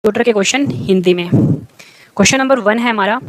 Computer के question Hindi में। Question number 1 है हमारा,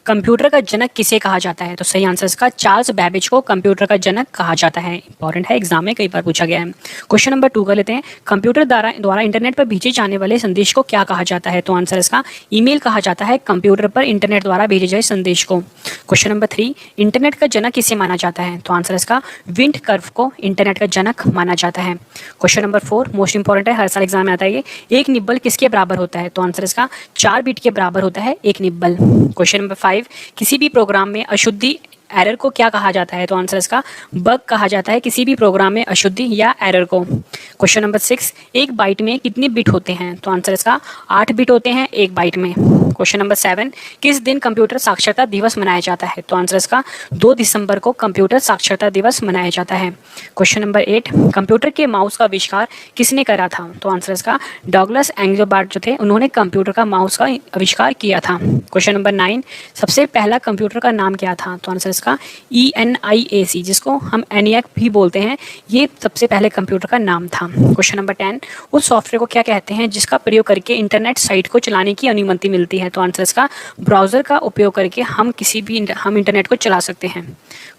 कंप्यूटर का जनक किसे कहा जाता है? तो सही आंसर इसका चार्ल्स बेबेज को कंप्यूटर का जनक कहा जाता है। इंपॉर्टेंट है, एग्जाम में कई बार पूछा गया है। क्वेश्चन नंबर 2 कर लेते हैं, कंप्यूटर द्वारा इंटरनेट पर भेजे जाने वाले संदेश को क्या कहा जाता है? तो आंसर इसका ईमेल कहा जाता है कंप्यूटर पर इंटरनेट द्वारा भेजे जाए संदेश को। क्वेश्चन नंबर 3, इंटरनेट का जनक किसे माना जाता है? तो आंसर इसका विंड कर्व को इंटरनेट का जनक माना जाता है। क्वेश्चन नंबर 4 मोस्ट इंपॉर्टेंट है, हर साल एग्जाम में आता है ये, एक निब्बल किसके बराबर होता है? तो आंसर इसका 4 बिट के बराबर होता है एक निब्बल। क्वेश्चन नंबर 5, किसी भी प्रोग्राम में अशुद्धि एरर को क्या कहा जाता है? तो आंसर इसका बग कहा जाता है किसी भी प्रोग्राम में अशुद्धि या एरर को। क्वेश्चन नंबर 6, एक बाइट में कितने बिट होते हैं? तो आंसर इसका 8 बिट होते हैं एक बाइट में। क्वेश्चन नंबर 7, किस दिन कंप्यूटर साक्षरता दिवस मनाया जाता है? तो आंसर इसका 2 दिसंबर को कंप्यूटर साक्षरता दिवस मनाया जाता है। क्वेश्चन नंबर 8, कंप्यूटर के माउस का आविष्कार किसने करा था? तो आंसर इसका डॉगलस एंग्जोबार्ट जो थे, उन्होंने कंप्यूटर का माउस का आविष्कार किया था। क्वेश्चन नंबर 9, सबसे पहला कंप्यूटर का नाम क्या था? तो आंसर का ENIAC, जिसको हम ENIAC भी बोलते हैं, ये सबसे पहले कंप्यूटर का नाम था। क्वेश्चन नंबर 10, उस सॉफ्टवेयर को क्या कहते हैं जिसका प्रयोग करके इंटरनेट साइट को चलाने की अनुमति मिलती है? तो आंसर इसका ब्राउजर का उपयोग करके हम इंटरनेट को चला सकते हैं।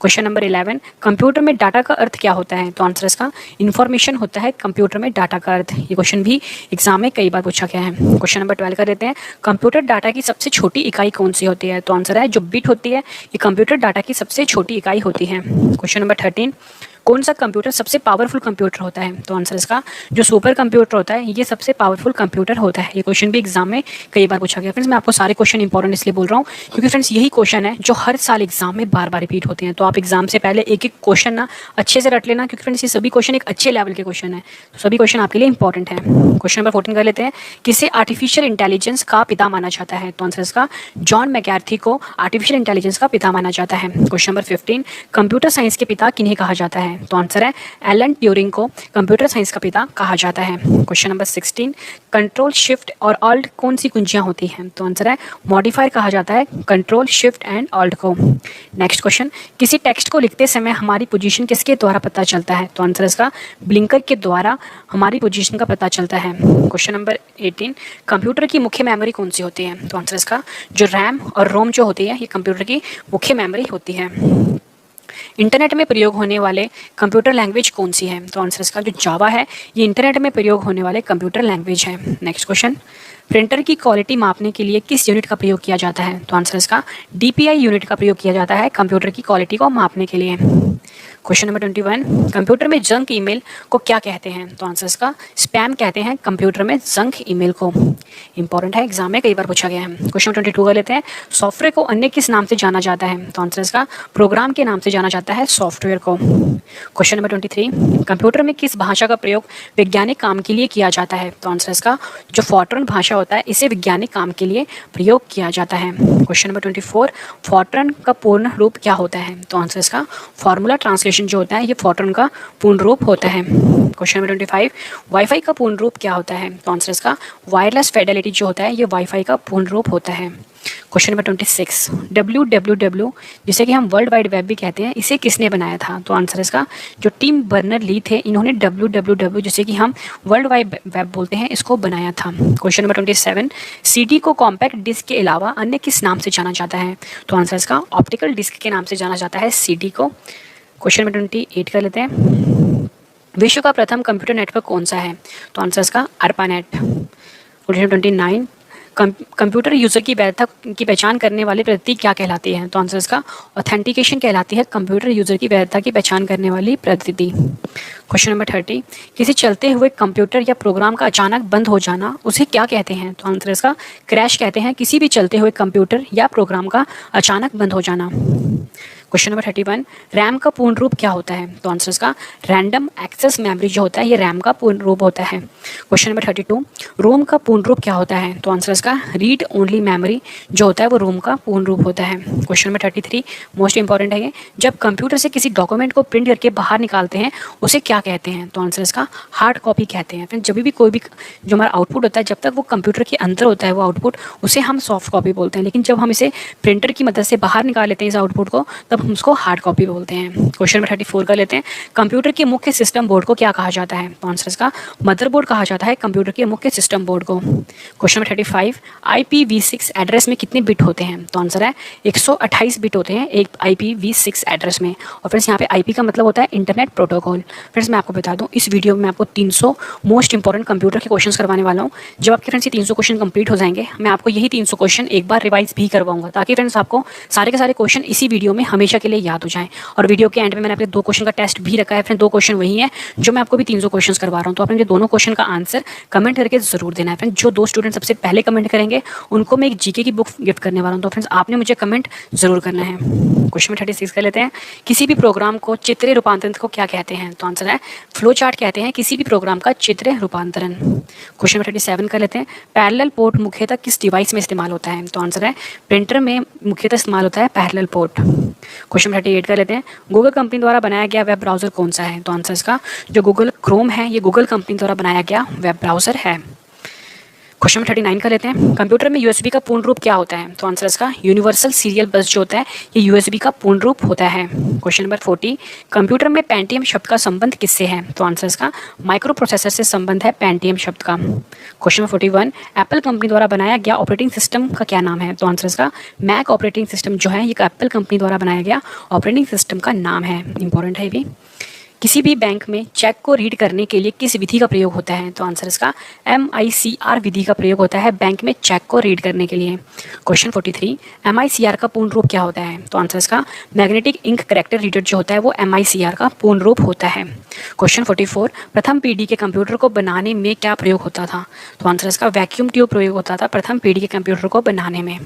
क्वेश्चन नंबर 11, कंप्यूटर में डाटा का अर्थ क्या होता है? तो आंसर इसका इंफॉर्मेशन होता है कंप्यूटर में डाटा का अर्थ। ये क्वेश्चन भी एग्जाम में कई बार पूछा गया है। क्वेश्चन नंबर 12 कर देते हैं, कंप्यूटर डाटा की सबसे छोटी इकाई कौन सी होती है? तो आंसर है जो बिट होती है, ये कंप्यूटर डाटा की सबसे छोटी इकाई होती है। क्वेश्चन नंबर 13, कौन सा कंप्यूटर सबसे पावरफुल कंप्यूटर होता है? तो आंसर इसका जो सुपर कंप्यूटर होता है, ये सबसे पावरफुल कंप्यूटर होता है। ये क्वेश्चन भी एग्जाम में कई बार पूछा गया। फ्रेंड्स, मैं आपको सारे क्वेश्चन इंपॉर्टेंट इसलिए बोल रहा हूँ क्योंकि फ्रेंड्स यही क्वेश्चन है जो हर साल एग्जाम में बार बार रिपीट होते हैं। तो आप एग्जाम से पहले एक एक क्वेश्चन ना अच्छे से रट लेना, क्योंकि फ्रेंड्स ये सभी क्वेश्चन एक अच्छे लेवल के क्वेश्चन है, तो सभी क्वेश्चन आपके लिए इंपॉर्टेंट है। क्वेश्चन नंबर 14 कर लेते हैं, किसे आर्टिफिशियल इंटेलिजेंस का पिता माना जाता है? तो आंसर इसका जॉन मैकार्थी को आर्टिफिशियल इंटेलिजेंस का पिता माना जाता है। क्वेश्चन नंबर 15, कंप्यूटर साइंस के पिता किन्हें कहा जाता है? तो आंसर है एलन ट्यूरिंग को कंप्यूटर साइंस का पिता कहा जाता है। क्वेश्चन नंबर 16, कंट्रोल शिफ्ट और ऑल्ट कौन सी कुंजियां होती हैं? तो आंसर है मॉडिफायर कहा जाता है कंट्रोल शिफ्ट एंड ऑल्ट को। नेक्स्ट क्वेश्चन, किसी टेक्स्ट को लिखते समय हमारी पोजीशन किसके द्वारा पता चलता है? तो आंसर इसका ब्लिंकर के द्वारा हमारी पोजीशन का पता चलता है। क्वेश्चन नंबर 18, कंप्यूटर की मुख्य मेमोरी कौन सी होती है? तो आंसर इसका जो रैम और रोम जो होती है, ये कंप्यूटर की मुख्य मेमोरी होती है। इंटरनेट में प्रयोग होने वाले कंप्यूटर लैंग्वेज कौन सी है? तो आंसर इसका जो जावा है, ये इंटरनेट में प्रयोग होने वाले कंप्यूटर लैंग्वेज है। नेक्स्ट क्वेश्चन, प्रिंटर की क्वालिटी मापने के लिए किस यूनिट का प्रयोग किया जाता है? तो आंसर इसका DPI यूनिट का प्रयोग किया जाता है कंप्यूटर की क्वालिटी को मापने के लिए। क्वेश्चन नंबर 21, कंप्यूटर में जंक ईमेल को क्या कहते हैं? तो आंसर इसका स्पैम कहते हैं कंप्यूटर में जंक ईमेल को। इंपॉर्टेंट है, एग्जाम में कई बार पूछा गया है। क्वेश्चन नंबर 22 कर लेते हैं, सॉफ्टवेयर को अन्य किस नाम से जाना जाता है? तो आंसर इसका प्रोग्राम के नाम से जाना जाता है सॉफ्टवेयर को। क्वेश्चन नंबर 23, कंप्यूटर में किस भाषा का प्रयोग वैज्ञानिक काम के लिए किया जाता है? तो आंसर इसका जो फॉर्ट्रन भाषा होता है, इसे वैज्ञानिक काम के लिए प्रयोग किया जाता है। क्वेश्चन नंबर 24, फॉर्ट्रन का पूर्ण रूप क्या होता है? तो आंसर इसका फॉर्मूला ट्रांसलेशन जो होता है, ये फॉर्ट्रन का पूर्ण रूप होता है। क्वेश्चन नंबर 25, वाईफाई का पूर्ण रूप क्या होता है? तो आंसर इसका वायरलेस फिडेलिटी जो होता है, ये वाईफाई का पूर्ण रूप होता है। क्वेश्चन नंबर 26, WWW जिसे कि हम वर्ल्ड वाइड वेब भी कहते हैं, इसे किसने बनाया था? तो आंसर इसका जो टिम बर्नर ली थे, इन्होंने WWW जिसे कि हम वर्ल्ड वाइड वेब बोलते हैं, इसको बनाया था। क्वेश्चन नंबर 27, CD को कॉम्पैक्ट डिस्क के अलावा अन्य किस नाम से जाना जाता है? तो आंसर इसका ऑप्टिकल डिस्क के नाम से जाना जाता है CD को। क्वेश्चन नंबर 28 कर लेते हैं, विश्व का प्रथम कंप्यूटर नेटवर्क कौन सा है? तो आंसर इसका ARPANET। क्वेश्चन 29, कंप्यूटर यूजर की वैधता की पहचान करने वाली पद्धति क्या कहलाती है? तो आंसर इसका ऑथेंटिकेशन कहलाती है कंप्यूटर यूजर की वैधता की पहचान करने वाली पद्धति। क्वेश्चन नंबर 30, किसी चलते हुए कंप्यूटर या प्रोग्राम का अचानक बंद हो जाना उसे क्या कहते हैं? तो आंसर इसका क्रैश कहते हैं किसी भी चलते हुए कंप्यूटर या प्रोग्राम का अचानक बंद हो जाना। क्वेश्चन नंबर 31, रैम का पूर्ण रूप क्या होता है? तो आंसर इसका रैंडम एक्सेस मेमोरी जो होता है, ये रैम का पूर्ण रूप होता है। क्वेश्चन नंबर 32, रोम का पूर्ण रूप क्या होता है? तो आंसर इसका रीड ओनली मेमोरी जो होता है, वो रोम का पूर्ण रूप होता है। क्वेश्चन नंबर 33, मोस्ट इंपॉर्टेंट है ये, जब कंप्यूटर से किसी डॉक्यूमेंट को प्रिंट करके बाहर निकालते हैं उसे क्या कहते हैं? तो आंसर इसका हार्ड कॉपी कहते हैं। फिर जब भी कोई भी जो हमारा आउटपुट होता है, जब तक वो कंप्यूटर के अंदर होता है वो आउटपुट, उसे हम सॉफ्ट कॉपी बोलते हैं, लेकिन जब हम इसे प्रिंटर की मदद से बाहर निकाल लेते हैं इस आउटपुट को, तब हम उसको हार्ड कॉपी बोलते हैं। क्वेश्चन नंबर 34 का लेते हैं। कंप्यूटर के मुख्य सिस्टम बोर्ड को क्या कहा जाता है? तो आंसर इसका मदरबोर्ड कहा जाता है कंप्यूटर के मुख्य सिस्टम बोर्ड को। क्वेश्चन नंबर 35, IPv6 एड्रेस में कितने बिट होते हैं? तो आंसर है 128 बिट होते हैं एक IPv6 एड्रेस में। और फ्रेंड्स यहाँ पे IP का मतलब होता है इंटरनेट प्रोटोकॉल। फ्रेंड्स मैं आपको बता दूं, इस वीडियो में मैं आपको 300 मोस्ट इंपॉर्टेंट कंप्यूटर के क्वेश्चंस करवाने वाला हूँ। जब आपके फ्रेंड्स ये 300 क्वेश्चन कंप्लीट हो जाएंगे, मैं आपको यही 300 क्वेश्चन एक बार रिवाइज भी करवाऊंगा, ताकि फ्रेंड्स आपको सारे के सारे क्वेश्चन इसी वीडियो में हमेशा के लिए याद हो जाएं। और वीडियो के एंड में मैंने अपने 2 क्वेश्चन का टेस्ट भी रखा है। फ्रेंड 2 क्वेश्चन वही है जो मैं आपको भी 300 क्वेश्चन करवा रहा हूँ। तो आपने ये दोनों क्वेश्चन का आंसर कमेंट करके जरूर देना है। फ्रेंड जो 2 स्टूडेंट सबसे पहले कमेंट करेंगे उनको मैं एक जीके की बुक गिफ्ट करने वाला हूँ। तो फ्रेंड्स आपने मुझे कमेंट जरूर करना है। क्वेश्चन 36 कर लेते हैं। किसी भी प्रोग्राम को चित्रीय रूपांतरण को क्या कहते हैं? तो आंसर है फ्लो चार्ट कहते हैं किसी भी प्रोग्राम का चित्रीय रूपांतरण। क्वेश्चन नंबर 37 कर लेते हैं। पैरेलल पोर्ट मुख्यतः किस डिवाइस में इस्तेमाल होता है? तो आंसर है प्रिंटर में मुख्यतः इस्तेमाल होता है पैरेलल पोर्ट। क्वेश्चन नंबर 38 कर लेते हैं। गूगल कंपनी द्वारा बनाया गया वेब ब्राउजर कौन सा है? तो आंसर इसका जो गूगल क्रोम है, ये गूगल कंपनी द्वारा बनाया गया वेब ब्राउजर है। क्वेश्चन नंबर 39 का लेते हैं। कंप्यूटर में यूएसबी का पूर्ण रूप क्या होता है? तो आंसर इसका यूनिवर्सल सीरियल बस जो होता है ये यूएसबी का पूर्ण रूप होता है। क्वेश्चन नंबर 40, कंप्यूटर में पेंटियम शब्द का संबंध किससे है? तो आंसर इसका माइक्रो प्रोसेसर से संबंध है पेंटियम शब्द का। क्वेश्चन नंबर 41, एप्पल कंपनी द्वारा बनाया गया ऑपरेटिंग सिस्टम का क्या नाम है? तो आंसर इसका मैक ऑपरेटिंग सिस्टम जो है ये एप्पल कंपनी द्वारा बनाया गया ऑपरेटिंग सिस्टम का नाम है। इंपॉर्टेंट है ये भी। किसी भी बैंक में चेक को रीड करने के लिए किस विधि का प्रयोग होता है? तो आंसर इसका MICR विधि का प्रयोग होता है बैंक में चेक को रीड करने के लिए। क्वेश्चन 43, MICR का पूर्ण रूप क्या होता है? तो आंसर इसका मैग्नेटिक इंक कैरेक्टर रीडर जो होता है वो MICR का पूर्ण रूप होता है। क्वेश्चन 44, प्रथम पीढ़ी के कंप्यूटर को बनाने में क्या प्रयोग होता था? तो आंसर इसका वैक्यूम ट्यूब प्रयोग होता था प्रथम पीढ़ी के कंप्यूटर को बनाने में।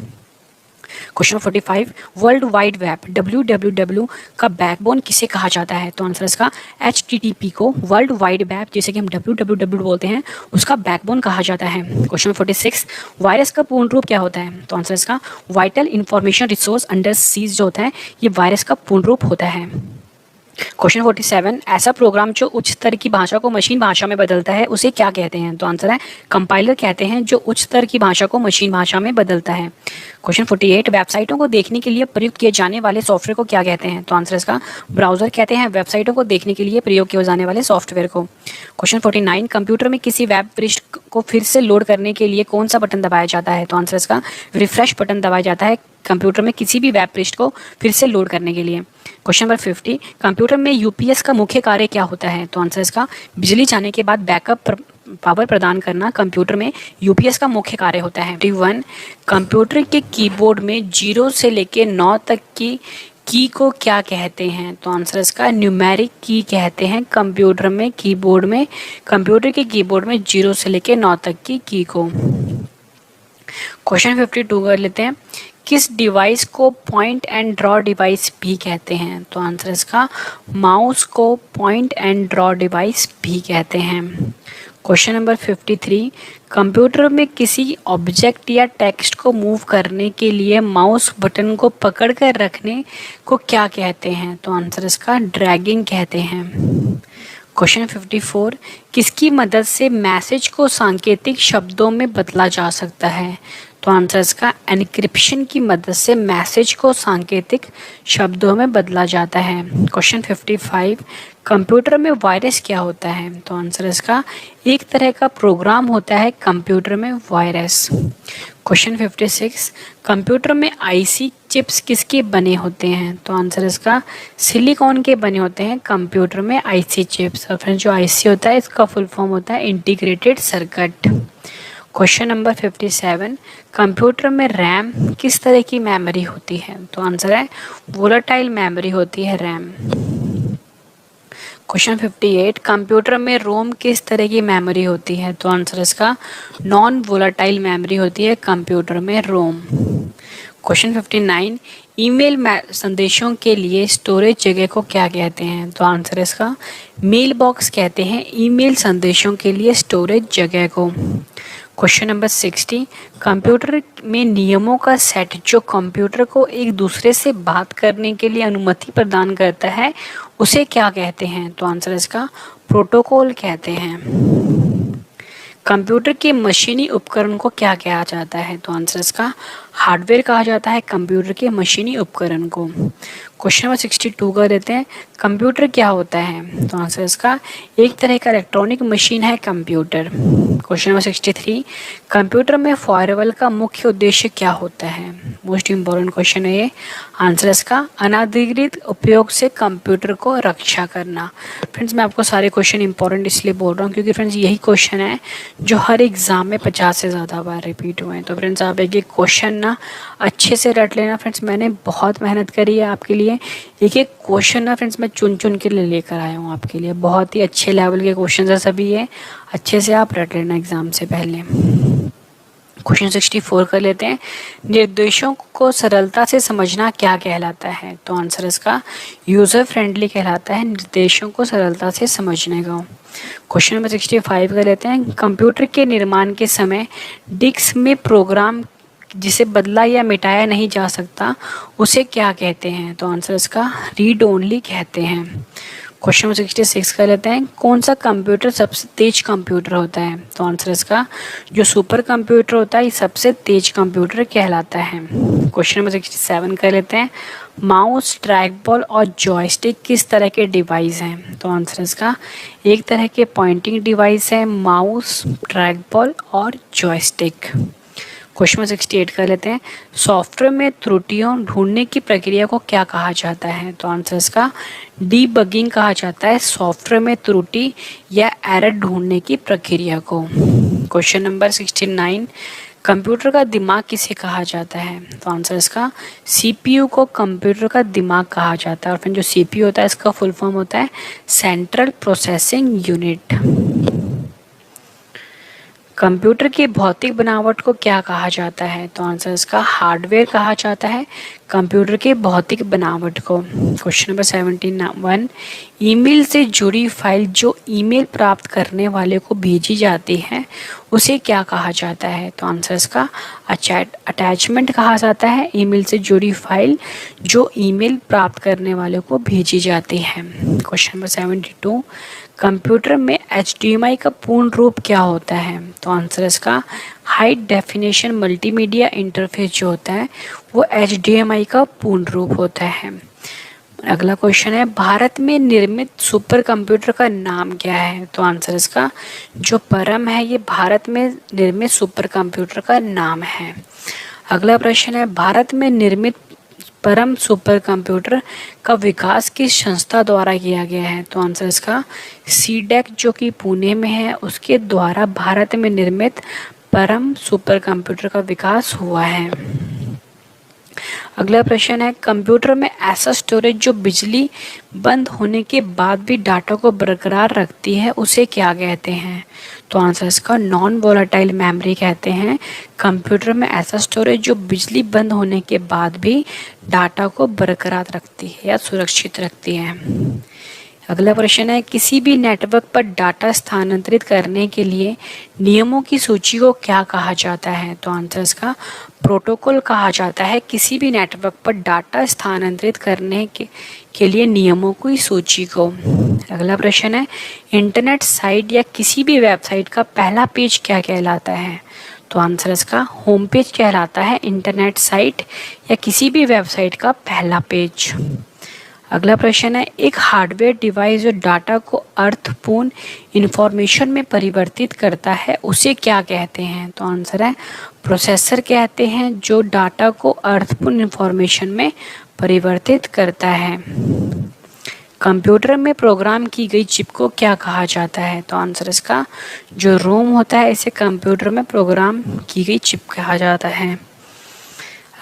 Question 45, world wide web WWW का बैकबोन किसे कहा जाता है? तो आंसर इसका HTTP को वर्ल्ड वाइड वेब जिसे कि हम WWW बोलते हैं उसका बैकबोन कहा जाता है। क्वेश्चन 46, वायरस का पूर्ण रूप क्या होता है? तो आंसर इसका vital information resource under seize जो होता है ये वायरस का पूर्ण रूप होता है। क्वेश्चन 47, ऐसा प्रोग्राम जो उच्च स्तर की भाषा को मशीन भाषा में बदलता है उसे क्या कहते हैं? तो आंसर है कंपाइलर कहते हैं जो उच्च स्तर की भाषा को मशीन भाषा में बदलता है। क्वेश्चन 48, वेबसाइटों को देखने के लिए प्रयुक्त किए जाने वाले सॉफ्टवेयर को क्या कहते हैं? तो आंसर इसका ब्राउजर कहते हैं वेबसाइटों को देखने के लिए प्रयोग किए जाने वाले सॉफ्टवेयर को। क्वेश्चन 49, कंप्यूटर में किसी वेब पृष्ठ को फिर से लोड करने के लिए कौन सा बटन दबाया जाता है? तो आंसर इसका रिफ्रेश बटन दबाया जाता है कंप्यूटर में किसी भी वेब पृष्ठ को फिर से लोड करने के लिए। क्वेश्चन नंबर 50, कंप्यूटर में UPS का मुख्य कार्य क्या होता है? तो आंसर इसका बिजली जाने के बाद बैकअप पावर प्रदान करना कंप्यूटर में UPS का मुख्य कार्य होता है। 51, कंप्यूटर के कीबोर्ड में 0 से लेके 9 तक की को क्या कहते हैं? तो आंसर इसका न्यूमेरिक की कहते हैं कंप्यूटर में कीबोर्ड में कंप्यूटर के कीबोर्ड में 0 से लेके 9 तक की को। क्वेश्चन 52 कर लेते हैं। किस डिवाइस को पॉइंट एंड ड्रॉ डिवाइस भी कहते हैं? तो आंसर इसका माउस को पॉइंट एंड ड्रॉ डिवाइस भी कहते हैं। क्वेश्चन नंबर 53, कंप्यूटर में किसी ऑब्जेक्ट या टेक्स्ट को मूव करने के लिए माउस बटन को पकड़कर रखने को क्या कहते हैं? तो आंसर इसका ड्रैगिंग कहते हैं। क्वेश्चन 54, किसकी मदद से मैसेज को सांकेतिक शब्दों में बदला जा सकता है? तो आंसर इसका एन्क्रिप्शन की मदद से मैसेज को सांकेतिक शब्दों में बदला जाता है। क्वेश्चन 55, कंप्यूटर में वायरस क्या होता है? तो आंसर इसका एक तरह का प्रोग्राम होता है कंप्यूटर में वायरस। क्वेश्चन 56, कंप्यूटर में IC चिप्स किसके बने होते हैं? तो आंसर इसका सिलिकॉन के बने होते हैं कंप्यूटर में IC चिप्स। और फिर जो IC होता है इसका फुल फॉर्म होता है integrated circuit. Question number 57, computer में रैम किस तरह की मेमोरी होती है? तो आंसर है वोलेटाइल मेमोरी होती है रैम। क्वेश्चन 58, कंप्यूटर में रोम किस तरह की मेमोरी होती है? तो आंसर इसका नॉन वोलेटाइल मेमोरी होती है कंप्यूटर में रोम। क्वेश्चन 59, ईमेल संदेशों के लिए स्टोरेज जगह को क्या कहते हैं? तो आंसर इसका मेल बॉक्स कहते हैं ईमेल संदेशों के लिए स्टोरेज जगह को। क्वेश्चन नंबर 60, कंप्यूटर में नियमों का सेट जो कंप्यूटर को एक दूसरे से बात करने के लिए अनुमति प्रदान करता है उसे क्या कहते हैं? तो आंसर इसका प्रोटोकॉल कहते हैं। कंप्यूटर के मशीनी उपकरण को क्या कहा जाता है? तो आंसर इसका हार्डवेयर कहा जाता है कंप्यूटर के मशीनी उपकरण को। क्वेश्चन नंबर 62 का लेते हैं, कंप्यूटर क्या होता है? तो आंसर इसका एक तरह का इलेक्ट्रॉनिक मशीन है कंप्यूटर। क्वेश्चन नंबर 63, कंप्यूटर में फायरवॉल का मुख्य उद्देश्य क्या होता है? मोस्ट इंपॉर्टेंट क्वेश्चन है ये। आंसर इसका अनाधिकृत उपयोग से कंप्यूटर को रक्षा करना। फ्रेंड्स मैं आपको सारे क्वेश्चन इंपॉर्टेंट इसलिए बोल रहा हूँ क्योंकि फ्रेंड्स यही क्वेश्चन है जो हर एग्जाम में 50 से ज़्यादा बार रिपीट हुए हैं। तो फ्रेंड्स आप एक एक क्वेश्चन ना अच्छे से रट लेना। फ्रेंड्स मैंने बहुत मेहनत करी है आपके लिए, एक एक क्वेश्चन ना फ्रेंड्स मैं चुन चुन के लेकर आया हूँ आपके लिए। बहुत ही अच्छे लेवल के क्वेश्चन है सभी ये, अच्छे से आप रट लेना एग्जाम से पहले। क्वेश्चन 64 कर लेते हैं, निर्देशों को सरलता से समझना क्या कहलाता है? तो आंसर इसका यूज़र फ्रेंडली कहलाता है निर्देशों को सरलता से समझने का। क्वेश्चन नंबर 65 कर लेते हैं, कंप्यूटर के निर्माण के समय डिस्क में प्रोग्राम जिसे बदला या मिटाया नहीं जा सकता उसे क्या कहते हैं? तो आंसर इसका रीड ओनली कहते हैं। क्वेश्चन नंबर 66 कर लेते हैं, कौन सा कंप्यूटर सबसे तेज कंप्यूटर होता है? तो आंसर इसका जो सुपर कंप्यूटर होता है ये सबसे तेज कंप्यूटर कहलाता है। क्वेश्चन नंबर 67 कर लेते हैं, माउस, ट्रैक बॉल और जॉयस्टिक किस तरह के डिवाइस हैं? तो आंसर इसका एक तरह के पॉइंटिंग डिवाइस है माउस, ट्रैक बॉल और जॉयस्टिक। क्वेश्चन नंबर 68 कर लेते हैं, सॉफ्टवेयर में त्रुटियों ढूंढने की प्रक्रिया को क्या कहा जाता है? तो आंसर इसका डीबगिंग कहा जाता है सॉफ्टवेयर में त्रुटि या एरर ढूंढने की प्रक्रिया को। क्वेश्चन नंबर 69, कंप्यूटर का दिमाग किसे कहा जाता है? तो आंसर इसका सीपीयू को कंप्यूटर का दिमाग कहा जाता है। और फिर जो सीपीयू होता है इसका फुल फॉर्म होता है सेंट्रल प्रोसेसिंग यूनिट। कंप्यूटर की भौतिक बनावट को क्या कहा जाता है? तो आंसर इसका हार्डवेयर कहा जाता है कंप्यूटर के भौतिक बनावट को। क्वेश्चन नंबर 71, ईमेल से जुड़ी फाइल जो ईमेल प्राप्त करने वाले को भेजी जाती है उसे क्या कहा जाता है? तो आंसर इसका अटैचमेंट कहा जाता है ईमेल से जुड़ी फाइल जो ईमेल प्राप्त करने वाले को भेजी जाती है। क्वेश्चन नंबर 72, कंप्यूटर में HDMI का पूर्ण रूप क्या होता है? तो आंसर इसका हाई डेफिनेशन मल्टीमीडिया इंटरफेस जो होता है वो HDMI का पूर्ण रूप होता है। अगला क्वेश्चन है, भारत में निर्मित सुपर कंप्यूटर का नाम क्या है? तो आंसर इसका जो परम है ये भारत में निर्मित सुपर कंप्यूटर का नाम है। अगला प्रश्न है, भारत में निर्मित परम सुपर कंप्यूटर का विकास किस संस्था द्वारा किया गया है? तो आंसर इसका सीडेक जो कि पुणे में है उसके द्वारा भारत में निर्मित परम सुपर कंप्यूटर का विकास हुआ है। अगला प्रश्न है, कंप्यूटर में ऐसा स्टोरेज जो बिजली बंद होने के बाद भी डाटा को बरकरार रखती है उसे क्या कहते हैं? तो आंसर इसका नॉन वोलेटाइल मेमोरी कहते हैं कंप्यूटर में ऐसा स्टोरेज जो बिजली बंद होने के बाद भी डाटा को बरकरार रखती है या सुरक्षित रखती है। अगला प्रश्न है, किसी भी नेटवर्क पर डाटा स्थानांतरित करने के लिए नियमों की सूची को क्या कहा जाता है? तो आंसर इसका प्रोटोकॉल कहा जाता है किसी भी नेटवर्क पर डाटा स्थानांतरित करने के लिए नियमों की सूची को। अगला प्रश्न है, इंटरनेट साइट या किसी भी वेबसाइट का पहला पेज क्या कहलाता है? तो आंसर इसका होम पेज कहलाता है इंटरनेट साइट या किसी भी वेबसाइट का पहला पेज। अगला प्रश्न है, एक हार्डवेयर डिवाइस जो डाटा को अर्थपूर्ण इंफॉर्मेशन में परिवर्तित करता है उसे क्या कहते हैं? तो आंसर है प्रोसेसर कहते हैं जो डाटा को अर्थपूर्ण इंफॉर्मेशन में परिवर्तित करता है। कंप्यूटर में प्रोग्राम की गई चिप को क्या कहा जाता है? तो आंसर इसका जो रोम होता है इसे कंप्यूटर में प्रोग्राम की गई चिप कहा जाता है।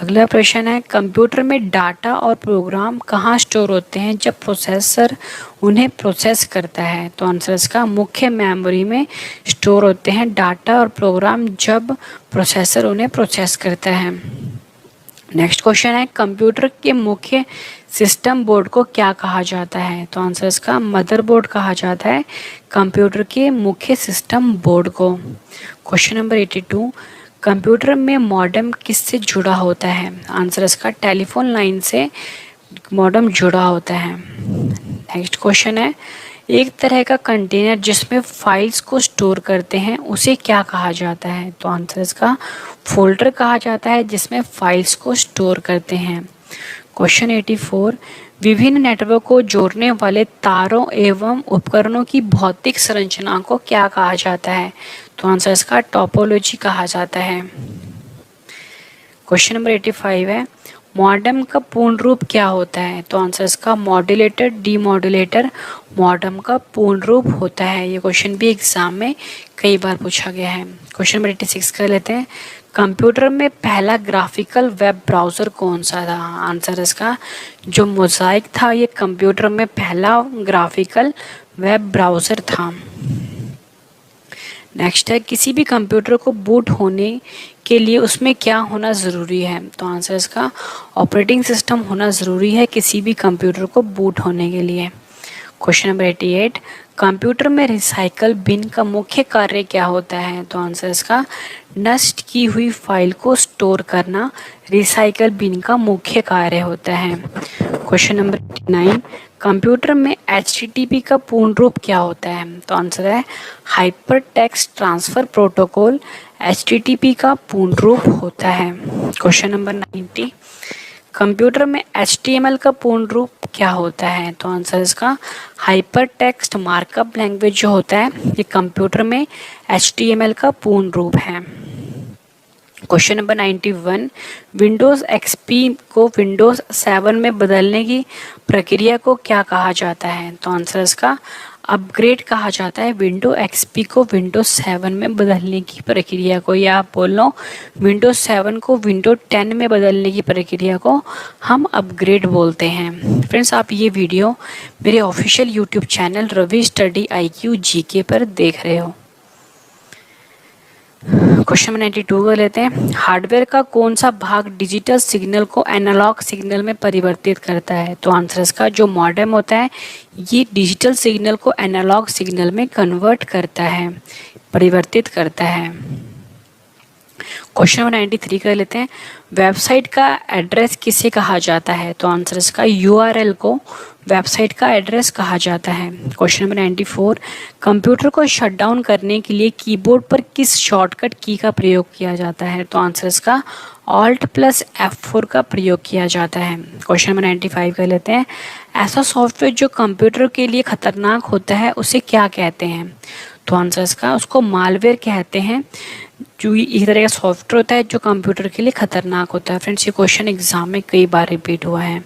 अगला प्रश्न है, कंप्यूटर में डाटा और प्रोग्राम कहाँ स्टोर होते हैं जब प्रोसेसर उन्हें प्रोसेस करता है? तो आंसर इसका मुख्य मेमोरी में स्टोर होते हैं डाटा और प्रोग्राम जब प्रोसेसर उन्हें प्रोसेस करता है। नेक्स्ट क्वेश्चन है, कंप्यूटर के मुख्य सिस्टम बोर्ड को क्या कहा जाता है? तो आंसर इसका मदरबोर्ड कहा जाता है कंप्यूटर के मुख्य सिस्टम बोर्ड को। क्वेश्चन नंबर 82, कंप्यूटर में मॉडेम किससे जुड़ा होता है? आंसर इसका टेलीफोन लाइन से मॉडेम जुड़ा होता है। नेक्स्ट क्वेश्चन है, एक तरह का कंटेनर जिसमें फाइल्स को स्टोर करते हैं उसे क्या कहा जाता है? तो आंसर इसका फोल्डर कहा जाता है जिसमें फाइल्स को स्टोर करते हैं। क्वेश्चन 84, विभिन्न नेटवर्क को जोड़ने वाले तारों एवं उपकरणों की भौतिक संरचना को क्या कहा जाता है? तो आंसर इसका टोपोलॉजी कहा जाता है। क्वेश्चन नंबर 85 है, मॉडेम का पूर्ण रूप क्या होता है? तो आंसर इसका मॉड्यूलेटर डीमॉड्यूलेटर मॉडेम का पूर्ण रूप होता है। ये क्वेश्चन भी एग्जाम में कई बार पूछा गया है। क्वेश्चन नंबर 86 कर लेते हैं, कंप्यूटर में पहला ग्राफिकल वेब ब्राउज़र कौन सा था? आंसर इसका जो मोज़ाइक था, ये कंप्यूटर में पहला ग्राफिकल वेब ब्राउज़र था। नेक्स्ट है, किसी भी कंप्यूटर को बूट होने के लिए उसमें क्या होना ज़रूरी है? तो आंसर इसका ऑपरेटिंग सिस्टम होना ज़रूरी है किसी भी कंप्यूटर को बूट होने के लिए। क्वेश्चन नंबर 88, कंप्यूटर में रिसाइकल बिन का मुख्य कार्य क्या होता है? तो आंसर इसका नष्ट की हुई फाइल को स्टोर करना रिसाइकल बिन का मुख्य कार्य होता है। क्वेश्चन नंबर 89, कंप्यूटर में HTTP का पूर्ण रूप क्या होता है? तो आंसर है hyper text transfer protocol HTTP का पूर्ण रूप होता है। क्वेश्चन नंबर 90, कंप्यूटर में HTML का पूर्ण रूप क्या होता है? तो आंसर इसका हाइपर टेक्स्ट मार्कअप लैंग्वेज जो होता है ये कंप्यूटर में HTML का पूर्ण रूप है। क्वेश्चन नंबर 91, विंडोज़ XP को विंडोज़ 7 में बदलने की प्रक्रिया को क्या कहा जाता है? तो आंसर इसका अपग्रेड कहा जाता है विंडो XP को विंडोज़ 7 में बदलने की प्रक्रिया को, या आप बोल लो विंडोज़ 7 को विंडो 10 में बदलने की प्रक्रिया को हम अपग्रेड बोलते हैं। फ्रेंड्स, आप ये वीडियो मेरे official YouTube channel Ravi study IQ GK पर देख रहे हो। क्वेश्चन नंबर 92 कर लेते हैं, हार्डवेयर का कौन सा भाग डिजिटल सिग्नल को एनालॉग सिग्नल में परिवर्तित करता है? तो आंसर इसका जो मॉडेम होता है ये डिजिटल सिग्नल को एनालॉग सिग्नल में कन्वर्ट करता है, परिवर्तित करता है। क्वेश्चन नंबर 93 कर लेते हैं, वेबसाइट का एड्रेस किसे कहा जाता है? तो आंसर इसका URL को वेबसाइट का एड्रेस कहा जाता है। क्वेश्चन नंबर 94, कंप्यूटर को शट डाउन करने के लिए कीबोर्ड पर किस शॉर्टकट की का प्रयोग किया जाता है? तो आंसर इसका Alt+F4 का प्रयोग किया जाता है। क्वेश्चन नंबर 95 कर लेते हैं, ऐसा सॉफ्टवेयर जो कंप्यूटर के लिए खतरनाक होता है उसे क्या कहते हैं? तो आंसर इसका उसको मालवेयर कहते हैं, जो एक तरह का सॉफ्टवेयर होता है जो कंप्यूटर के लिए खतरनाक होता है। फ्रेंड्स, ये क्वेश्चन एग्जाम में कई बार रिपीट हुआ है।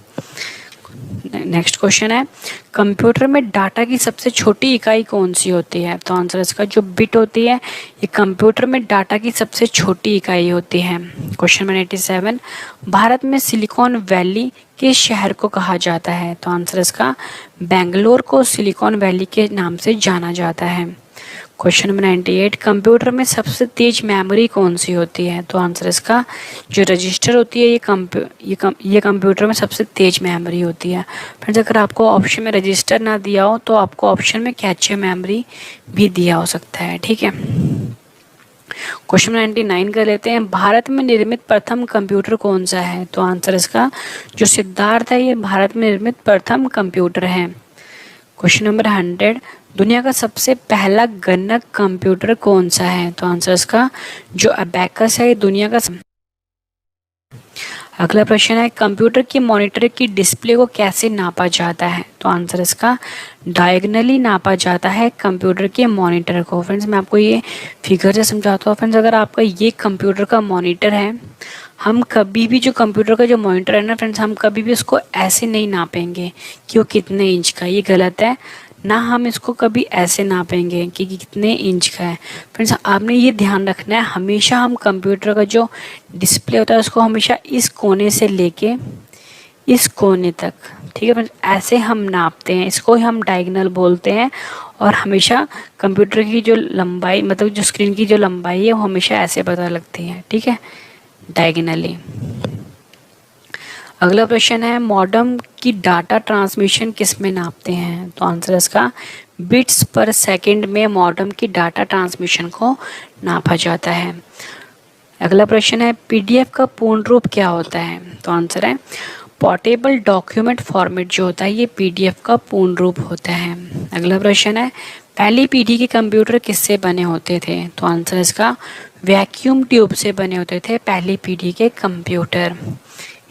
नेक्स्ट क्वेश्चन है, कंप्यूटर में डाटा की सबसे छोटी इकाई कौन सी होती है? तो आंसर इसका जो बिट होती है ये कंप्यूटर में डाटा की सबसे छोटी इकाई होती है। क्वेश्चन नंबर 87, भारत में सिलिकॉन वैली किस शहर को कहा जाता है? तो आंसर इसका बेंगलोर को सिलिकॉन वैली के नाम से जाना जाता है। क्वेश्चन नंबर 98, कंप्यूटर में सबसे तेज मेमोरी कौन सी होती है? तो आंसर इसका जो रजिस्टर होती है ये कंप्यूटर में सबसे तेज मेमोरी होती है। फ्रेंड्स, अगर आपको ऑप्शन में रजिस्टर ना दिया हो तो आपको ऑप्शन में कैचे मेमोरी भी दिया हो सकता है। ठीक है, क्वेश्चन 99 कर लेते हैं, भारत में निर्मित प्रथम कंप्यूटर कौन सा है? तो आंसर इसका जो सिद्धार्थ है ये भारत में निर्मित प्रथम कंप्यूटर है। क्वेश्चन नंबर 100, दुनिया का सबसे पहला गणक कंप्यूटर कौन सा है? तो आंसर इसका जो अबैकस है दुनिया का। अगला प्रश्न है, कंप्यूटर की मॉनिटर की डिस्प्ले को कैसे नापा जाता है? तो आंसर इसका डायगनली नापा जाता है कंप्यूटर के मॉनिटर को। फ्रेंड्स, मैं आपको ये फिगर से समझाता हूँ। फ्रेंड्स, अगर आपका ये कंप्यूटर का मॉनिटर है, हम कभी भी जो कंप्यूटर का जो मॉनिटर है ना फ्रेंड्स, हम कभी भी उसको ऐसे नहीं नापेंगे कि वो कितने इंच का, ये गलत है ना। हम इसको कभी ऐसे नापेंगे कि कितने इंच का है। फ्रेंड्स, आपने ये ध्यान रखना है, हमेशा हम कंप्यूटर का जो डिस्प्ले होता है उसको हमेशा इस कोने से लेके इस कोने तक, ठीक है फ्रेंड्स, ऐसे हम नापते हैं। इसको हम डायगोनल बोलते हैं। और हमेशा कंप्यूटर की जो लंबाई, मतलब जो स्क्रीन की जो लंबाई है वो हमेशा ऐसे पता लगती है, ठीक है, डायगोनली। अगला प्रश्न है, मॉडेम की डाटा ट्रांसमिशन किस में नापते हैं? तो आंसर इसका बिट्स पर सेकंड में मॉडेम की डाटा ट्रांसमिशन को नापा जाता है। अगला प्रश्न है, PDF का पूर्ण रूप क्या होता है? तो आंसर है पोर्टेबल डॉक्यूमेंट फॉर्मेट जो होता है ये पीडीएफ का पूर्ण रूप होता है। अगला प्रश्न है, पहली पीढ़ी के कंप्यूटर किससे बने होते थे? तो आंसर इसका वैक्यूम ट्यूब से बने होते थे पहली पीढ़ी के कंप्यूटर।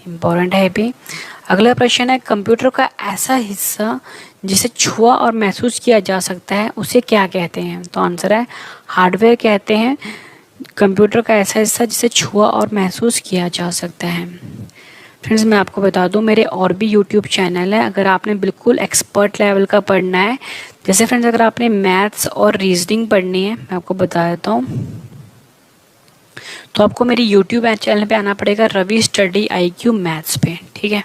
इम्पोर्टेंट है भी। अगला प्रश्न है, कंप्यूटर का ऐसा हिस्सा जिसे छुआ और महसूस किया जा सकता है उसे क्या कहते हैं? तो आंसर है हार्डवेयर कहते हैं कंप्यूटर का ऐसा हिस्सा जिसे छुआ और महसूस किया जा सकता है। फ्रेंड्स मैं आपको बता दूं मेरे और भी यूट्यूब चैनल है, अगर आपने बिल्कुल एक्सपर्ट लेवल का पढ़ना है, जैसे फ्रेंड्स अगर आपने मैथ्स और रीजनिंग पढ़नी है, मैं आपको बता देता हूँ, तो आपको मेरी यूट्यूब चैनल पे आना पड़ेगा रवि स्टडी IQ मैथ्स पे। ठीक है,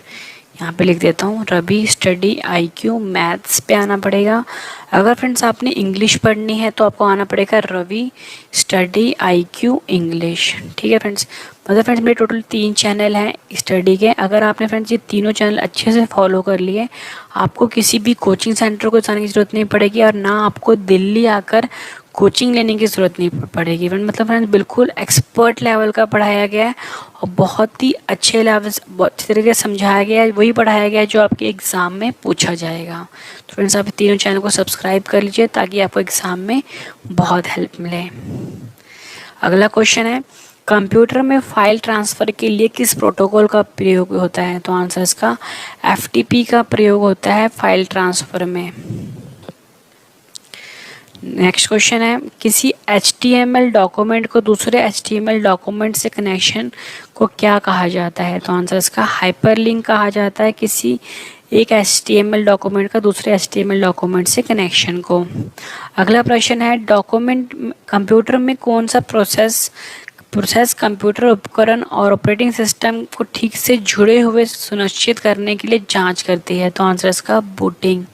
यहाँ पे लिख देता हूँ रवि स्टडी IQ मैथ्स पे आना पड़ेगा। अगर फ्रेंड्स आपने इंग्लिश पढ़नी है तो आपको आना पड़ेगा रवि स्टडी IQ इंग्लिश। ठीक है फ्रेंड्स, मतलब फ्रेंड्स मेरे टोटल 3 चैनल हैं स्टडी के। अगर आपने फ्रेंड्स ये तीनों चैनल अच्छे से फॉलो कर लिए, आपको किसी भी कोचिंग सेंटर को जाने की ज़रूरत नहीं पड़ेगी और ना आपको दिल्ली आकर कोचिंग लेने की ज़रूरत नहीं पड़ेगी। मतलब फ्रेंड्स बिल्कुल एक्सपर्ट लेवल का पढ़ाया गया है और बहुत ही अच्छे लेवल बहुत अच्छी तरीके से समझाया गया है, वही पढ़ाया गया है जो आपके एग्ज़ाम में पूछा जाएगा। तो फ्रेंड्स आप तीनों चैनल को सब्सक्राइब कर लीजिए ताकि आपको एग्ज़ाम में बहुत हेल्प मिले। अगला क्वेश्चन है, कंप्यूटर में फाइल ट्रांसफ़र के लिए किस प्रोटोकॉल का प्रयोग होता है? तो आंसर इसका FTP का प्रयोग होता है फाइल ट्रांसफ़र में। नेक्स्ट क्वेश्चन है, किसी HTML डॉक्यूमेंट को दूसरे HTML डॉक्यूमेंट से कनेक्शन को क्या कहा जाता है? तो आंसर इसका हाइपरलिंक कहा जाता है किसी एक HTML डॉक्यूमेंट का दूसरे HTML डॉक्यूमेंट से कनेक्शन को। अगला प्रश्न है, डॉक्यूमेंट कंप्यूटर में कौन सा प्रोसेस कंप्यूटर उपकरण और ऑपरेटिंग सिस्टम को ठीक से जुड़े हुए सुनिश्चित करने के लिए जांच करती है? तो आंसर इसका बूटिंग।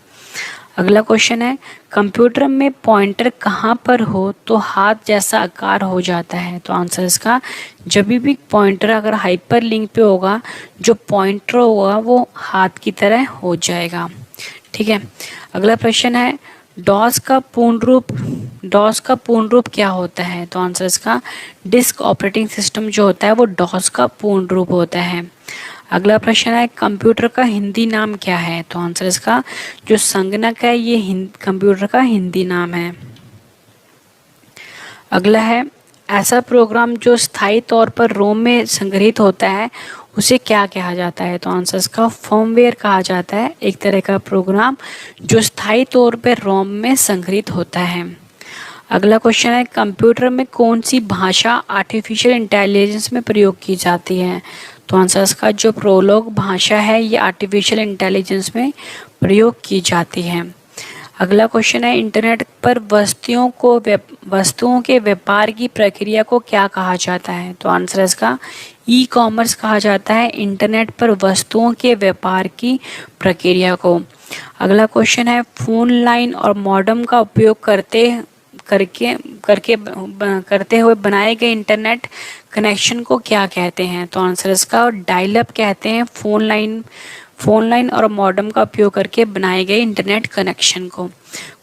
अगला क्वेश्चन है, कंप्यूटर में पॉइंटर कहाँ पर हो तो हाथ जैसा आकार हो जाता है? तो आंसर इसका जब भी पॉइंटर अगर हाइपर लिंक पे होगा, जो पॉइंटर होगा वो हाथ की तरह हो जाएगा। ठीक है, अगला प्रश्न है, डॉस का पूर्ण रूप क्या होता है? तो आंसर इसका डिस्क ऑपरेटिंग सिस्टम जो होता है वो डॉस का पूर्ण रूप होता है। अगला प्रश्न है, कंप्यूटर का हिंदी नाम क्या है? तो आंसर इसका जो संगणक है ये कंप्यूटर का हिंदी नाम है। अगला है, ऐसा प्रोग्राम जो स्थायी तौर पर रोम में संग्रहित होता है उसे क्या कहा जाता है? तो आंसर इसका फर्मवेयर कहा जाता है, एक तरह का प्रोग्राम जो स्थायी तौर पर रोम में संग्रहित होता है। अगला क्वेश्चन है, कंप्यूटर में कौन सी भाषा आर्टिफिशियल इंटेलिजेंस में प्रयोग की जाती है? तो आंसर इसका जो प्रोलॉग भाषा है ये आर्टिफिशियल इंटेलिजेंस में प्रयोग की जाती है। अगला क्वेश्चन है, इंटरनेट पर वस्तुओं के व्यापार की प्रक्रिया को क्या कहा जाता है? तो आंसर इसका ई-कॉमर्स कहा जाता है इंटरनेट पर वस्तुओं के व्यापार की प्रक्रिया को। अगला क्वेश्चन है, फोन लाइन और मॉडेम का उपयोग करते हुए बनाए गए इंटरनेट कनेक्शन को क्या कहते हैं? तो आंसर इसका डायल अप कहते हैं फोन लाइन और मॉडेम का उपयोग करके बनाए गए इंटरनेट कनेक्शन को।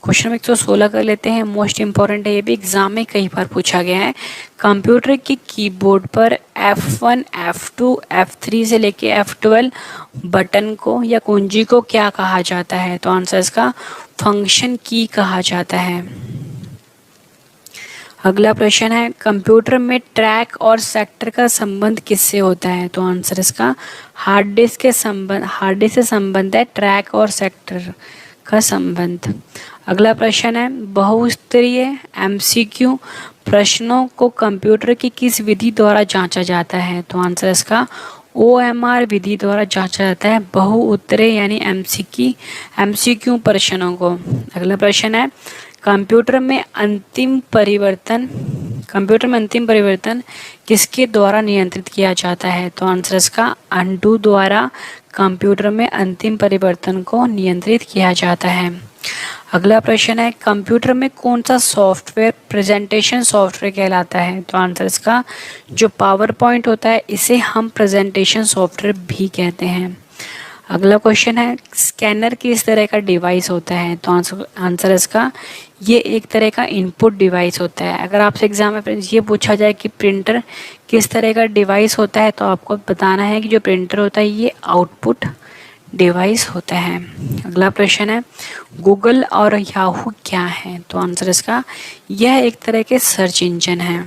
क्वेश्चन 116 कर लेते हैं, मोस्ट इंपॉर्टेंट है, ये भी एग्जाम में कई बार पूछा गया है। कंप्यूटर के कीबोर्ड पर F1, F2, F3 से लेके F12 बटन को या कुंजी को क्या कहा जाता है? तो आंसर इसका फंक्शन की कहा जाता है। अगला प्रश्न है, कंप्यूटर में ट्रैक और सेक्टर का संबंध किससे होता है? तो आंसर इसका हार्ड डिस्क से संबंध है ट्रैक और सेक्टर का संबंध। अगला प्रश्न है, बहुस्तरीय MCQ प्रश्नों को कंप्यूटर की किस विधि द्वारा जांचा जाता है? तो आंसर इसका OMR विधि द्वारा जांचा जाता है बहुउत्तरीय यानी MCQ प्रश्नों को। अगला प्रश्न है, कंप्यूटर में अंतिम परिवर्तन किसके द्वारा नियंत्रित किया जाता है? तो आंसर इसका अनडू द्वारा कंप्यूटर में अंतिम परिवर्तन को नियंत्रित किया जाता है। अगला प्रश्न है, कंप्यूटर में कौन सा सॉफ्टवेयर प्रेजेंटेशन सॉफ्टवेयर कहलाता है? तो आंसर इसका जो पावर पॉइंट होता है इसे हम प्रेजेंटेशन सॉफ्टवेयर भी कहते हैं। अगला क्वेश्चन है स्कैनर किस तरह का डिवाइस होता है? तो आंसर इसका ये एक तरह का इनपुट डिवाइस होता है। अगर आपसे एग्जाम में ये पूछा जाए कि प्रिंटर किस तरह का डिवाइस होता है तो आपको बताना है कि जो प्रिंटर होता है ये आउटपुट डिवाइस होता है। अगला प्रश्न है गूगल और याहू क्या है? तो आंसर इसका यह एक तरह के सर्च इंजन है।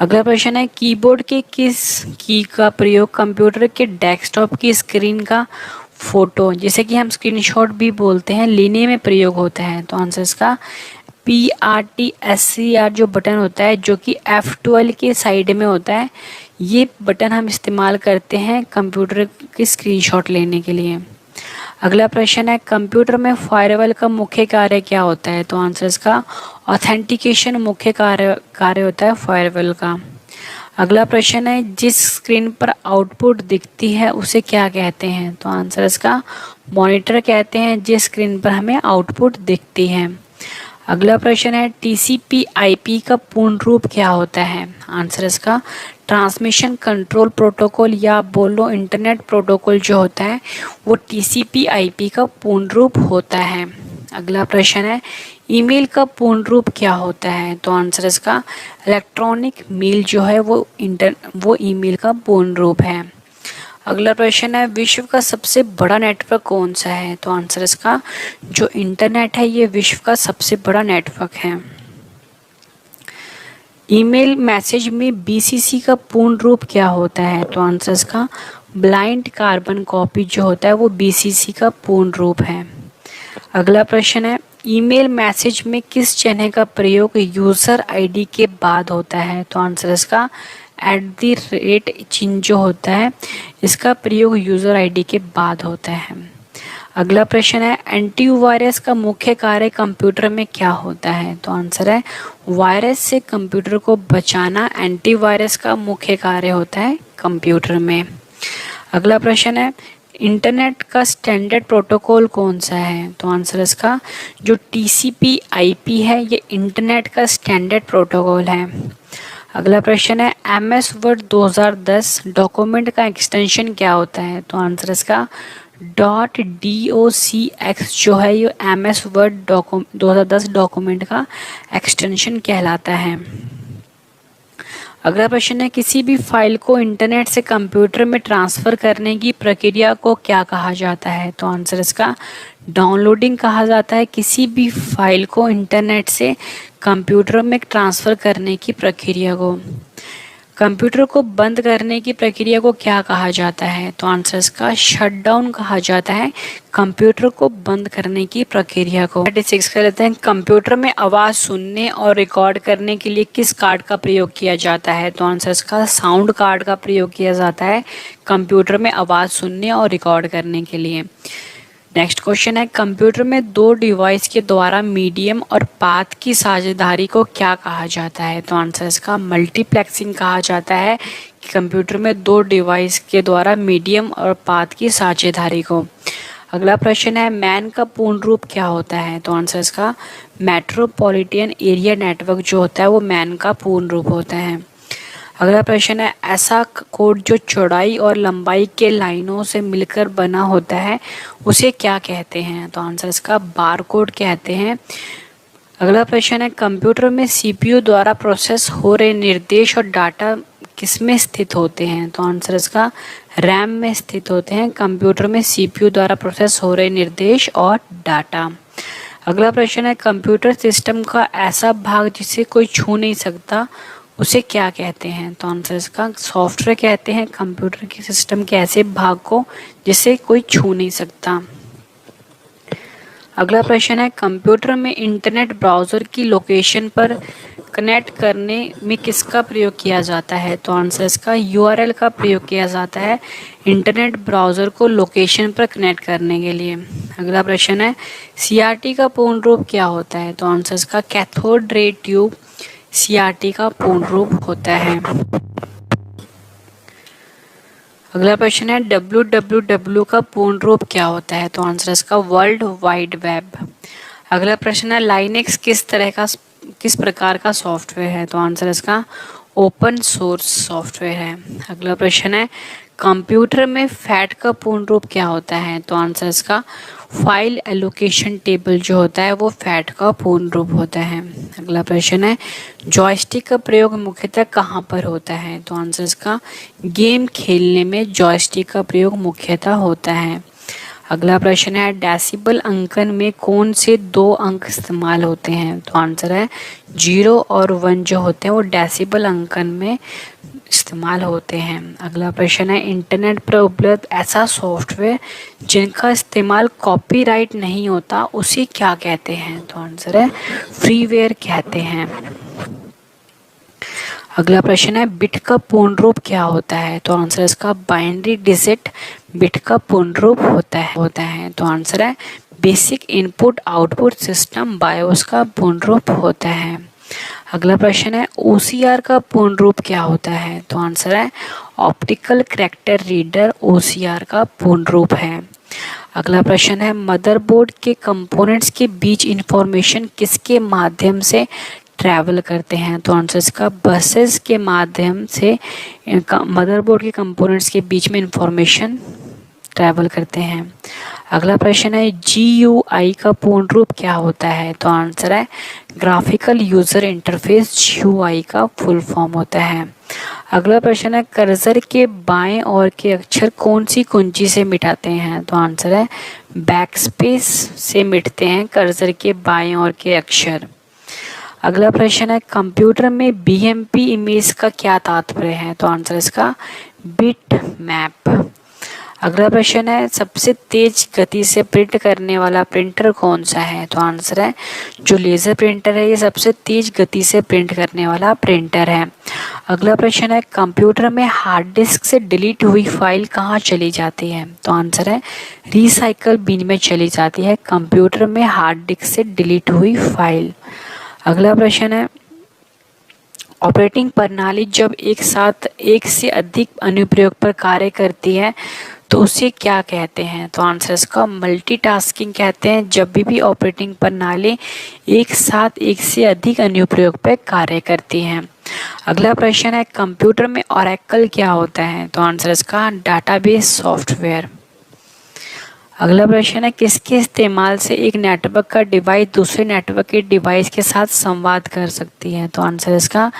अगला प्रश्न है कीबोर्ड के किस की का प्रयोग कंप्यूटर के डेस्कटॉप की स्क्रीन का फोटो, जिसे कि हम स्क्रीनशॉट भी बोलते हैं, लेने में प्रयोग होता है? तो आंसर इसका PRTSCR जो बटन होता है जो कि F12 के साइड में होता है, ये बटन हम इस्तेमाल करते हैं कंप्यूटर की स्क्रीनशॉट लेने के लिए। अगला प्रश्न है कंप्यूटर में फायरवॉल का मुख्य कार्य क्या होता है? तो आंसर इसका ऑथेंटिकेशन मुख्य कार्य होता है फायरवॉल का। अगला प्रश्न है जिस स्क्रीन पर आउटपुट दिखती है उसे क्या कहते हैं? तो आंसर इसका मॉनिटर कहते हैं जिस स्क्रीन पर हमें आउटपुट दिखती है। अगला प्रश्न है TCP/IP का पूर्ण रूप क्या होता है? आंसर इसका ट्रांसमिशन कंट्रोल प्रोटोकॉल या बोलो इंटरनेट प्रोटोकॉल जो होता है वो TCP/IP का पूर्ण रूप होता है। अगला प्रश्न है ईमेल का पूर्ण रूप क्या होता है? तो आंसर इसका इलेक्ट्रॉनिक मेल जो है वो ईमेल का पूर्ण रूप है। अगला प्रश्न है विश्व का सबसे बड़ा नेटवर्क कौन सा है? तो आंसर इसका जो इंटरनेट है ये विश्व का सबसे बड़ा नेटवर्क है। ईमेल मैसेज में BCC का पूर्ण रूप क्या होता है? तो आंसर इसका ब्लाइंड कार्बन कॉपी जो होता है वो BCC का पूर्ण रूप है। अगला प्रश्न है ईमेल मैसेज में किस चिन्ह का प्रयोग यूज़र ID के बाद होता है? तो आंसर इसका @ चिन्ह जो होता है इसका प्रयोग यूज़र ID के बाद होता है। अगला प्रश्न है एंटीवायरस का मुख्य कार्य कंप्यूटर में क्या होता है? तो आंसर है वायरस से कंप्यूटर को बचाना एंटीवायरस का मुख्य कार्य होता है कंप्यूटर में। अगला प्रश्न है इंटरनेट का स्टैंडर्ड प्रोटोकॉल कौन सा है? तो आंसर इसका जो TCP/IP है ये इंटरनेट का स्टैंडर्ड प्रोटोकॉल है। अगला प्रश्न है MS वर्ड 2010 डॉक्यूमेंट का एक्सटेंशन क्या होता है? तो आंसर इसका .docx जो है ये MS वर्ड 2010 डॉक्यूमेंट का एक्सटेंशन कहलाता है। अगला प्रश्न है किसी भी फाइल को इंटरनेट से कंप्यूटर में ट्रांसफ़र करने की प्रक्रिया को क्या कहा जाता है? तो आंसर इसका डाउनलोडिंग कहा जाता है किसी भी फाइल को इंटरनेट से कंप्यूटर में ट्रांसफ़र करने की प्रक्रिया को। कंप्यूटर को बंद करने की प्रक्रिया को क्या कहा जाता है? तो आंसर इसका शटडाउन कहा जाता है कंप्यूटर को बंद करने की प्रक्रिया को। 36 कर लेते हैं कंप्यूटर में आवाज़ सुनने और रिकॉर्ड करने के लिए किस कार्ड का प्रयोग किया जाता है? तो आंसर इसका साउंड कार्ड का प्रयोग किया जाता है कंप्यूटर में आवाज़ सुनने और रिकॉर्ड करने के लिए। नेक्स्ट क्वेश्चन है कंप्यूटर में दो डिवाइस के द्वारा मीडियम और पाथ की साझेदारी को क्या कहा जाता है? तो आंसर इसका मल्टीप्लेक्सिंग कहा जाता है कि कंप्यूटर में दो डिवाइस के द्वारा मीडियम और पाथ की साझेदारी को। अगला प्रश्न है मैन का पूर्ण रूप क्या होता है? तो आंसर इसका मेट्रोपॉलिटन एरिया नेटवर्क जो होता है वो मैन का पूर्ण रूप होता है। अगला प्रश्न है ऐसा कोड जो चौड़ाई और लंबाई के लाइनों से मिलकर बना होता है उसे क्या कहते हैं? तो आंसर इसका बार कोड कहते हैं। अगला प्रश्न है कंप्यूटर में CPU द्वारा प्रोसेस हो रहे निर्देश और डाटा किसमें स्थित होते हैं? तो आंसर इसका रैम में स्थित होते हैं कंप्यूटर में CPU द्वारा प्रोसेस हो रहे निर्देश और डाटा। अगला प्रश्न है कंप्यूटर सिस्टम का ऐसा भाग जिसे कोई छू नहीं सकता उसे क्या कहते हैं? तो आंसर इसका सॉफ्टवेयर कहते हैं कंप्यूटर के सिस्टम के ऐसे भाग को जिसे कोई छू नहीं सकता। अगला प्रश्न है कंप्यूटर में इंटरनेट ब्राउज़र की लोकेशन पर कनेक्ट करने में किसका प्रयोग किया जाता है? तो आंसर इसका URL का प्रयोग किया जाता है इंटरनेट ब्राउज़र को लोकेशन पर कनेक्ट करने के लिए। अगला प्रश्न है CRT का पूर्ण रूप क्या होता है? तो आंसर इसका कैथोड रे ट्यूब CRT का पूर्ण रूप होता है। अगला प्रश्न है www का पूर्ण रूप क्या होता है? तो आंसर इसका वर्ल्ड वाइड वेब। अगला प्रश्न है लाइनेक्स किस प्रकार का सॉफ्टवेयर है? तो आंसर इसका ओपन सोर्स सॉफ्टवेयर है। अगला प्रश्न है कंप्यूटर में फैट का पूर्ण रूप क्या होता है? तो आंसर इसका फाइल एलोकेशन टेबल जो होता है वो फैट का पूर्ण रूप होता है। अगला प्रश्न है जॉयस्टिक का प्रयोग मुख्यतः कहाँ पर होता है? तो आंसर इसका गेम खेलने में जॉयस्टिक का प्रयोग मुख्यतः होता है। अगला प्रश्न है डेसिबल अंकन में कौन से दो अंक इस्तेमाल होते हैं? तो आंसर है 0 और 1 जो होते हैं वो डेसिबल अंकन में इस्तेमाल होते हैं। अगला प्रश्न है इंटरनेट पर उपलब्ध ऐसा सॉफ्टवेयर जिनका इस्तेमाल कॉपीराइट नहीं होता उसे क्या कहते हैं? तो आंसर है फ्रीवेयर कहते हैं। अगला प्रश्न है बिट का पूर्ण रूप क्या होता है? तो आंसर इसका बाइनरी डिजिट बिट का पूर्ण रूप होता है। तो आंसर है basic input output system BIOS का पूर्ण रूप होता है। अगला प्रश्न है OCR का पूर्ण रूप क्या होता है? तो आंसर है ऑप्टिकल कैरेक्टर रीडर OCR का पूर्ण रूप है। अगला प्रश्न है मदरबोर्ड के कंपोनेंट्स के बीच इंफॉर्मेशन किसके माध्यम से ट्रैवल करते हैं? तो आंसर इसका बसेस के माध्यम से मदरबोर्ड के कंपोनेंट्स के बीच में इंफॉर्मेशन ट्रैवल करते हैं। अगला प्रश्न है GUI का पूर्ण रूप क्या होता है? तो आंसर है ग्राफिकल यूजर इंटरफेस GUI का फुल फॉर्म होता है। अगला प्रश्न है कर्सर के बाएं ओर के अक्षर कौन सी कुंजी से मिटाते हैं? तो आंसर है बैकस्पेस से मिटते हैं कर्सर के बाएं ओर के अक्षर। अगला प्रश्न है कंप्यूटर में BMP इमेज का क्या तात्पर्य है? तो आंसर इसका बिट मैप। अगला प्रश्न है सबसे तेज गति से प्रिंट करने वाला प्रिंटर कौन सा है? तो आंसर है जो लेज़र प्रिंटर है ये सबसे तेज गति से प्रिंट करने वाला प्रिंटर है। अगला प्रश्न है कंप्यूटर में हार्ड डिस्क से डिलीट हुई फाइल कहाँ चली जाती है? तो आंसर है रिसाइकल बिन में चली जाती है कंप्यूटर में हार्ड डिस्क से डिलीट हुई फाइल। अगला प्रश्न है ऑपरेटिंग प्रणाली जब एक साथ एक से अधिक अनुप्रयोग पर कार्य करती है तो उसे क्या कहते हैं? तो आंसर इसका मल्टीटास्किंग कहते हैं जब भी ऑपरेटिंग प्रणाली एक साथ एक से अधिक अनुप्रयोग पर कार्य करती है। अगला प्रश्न है कंप्यूटर में ओरेकल क्या होता है? तो आंसर इसका डाटाबेस सॉफ्टवेयर। अगला प्रश्न है किसके इस्तेमाल से एक नेटवर्क का डिवाइस दूसरे नेटवर्क के डिवाइस के साथ संवाद कर सकती है? तो आंसर इसका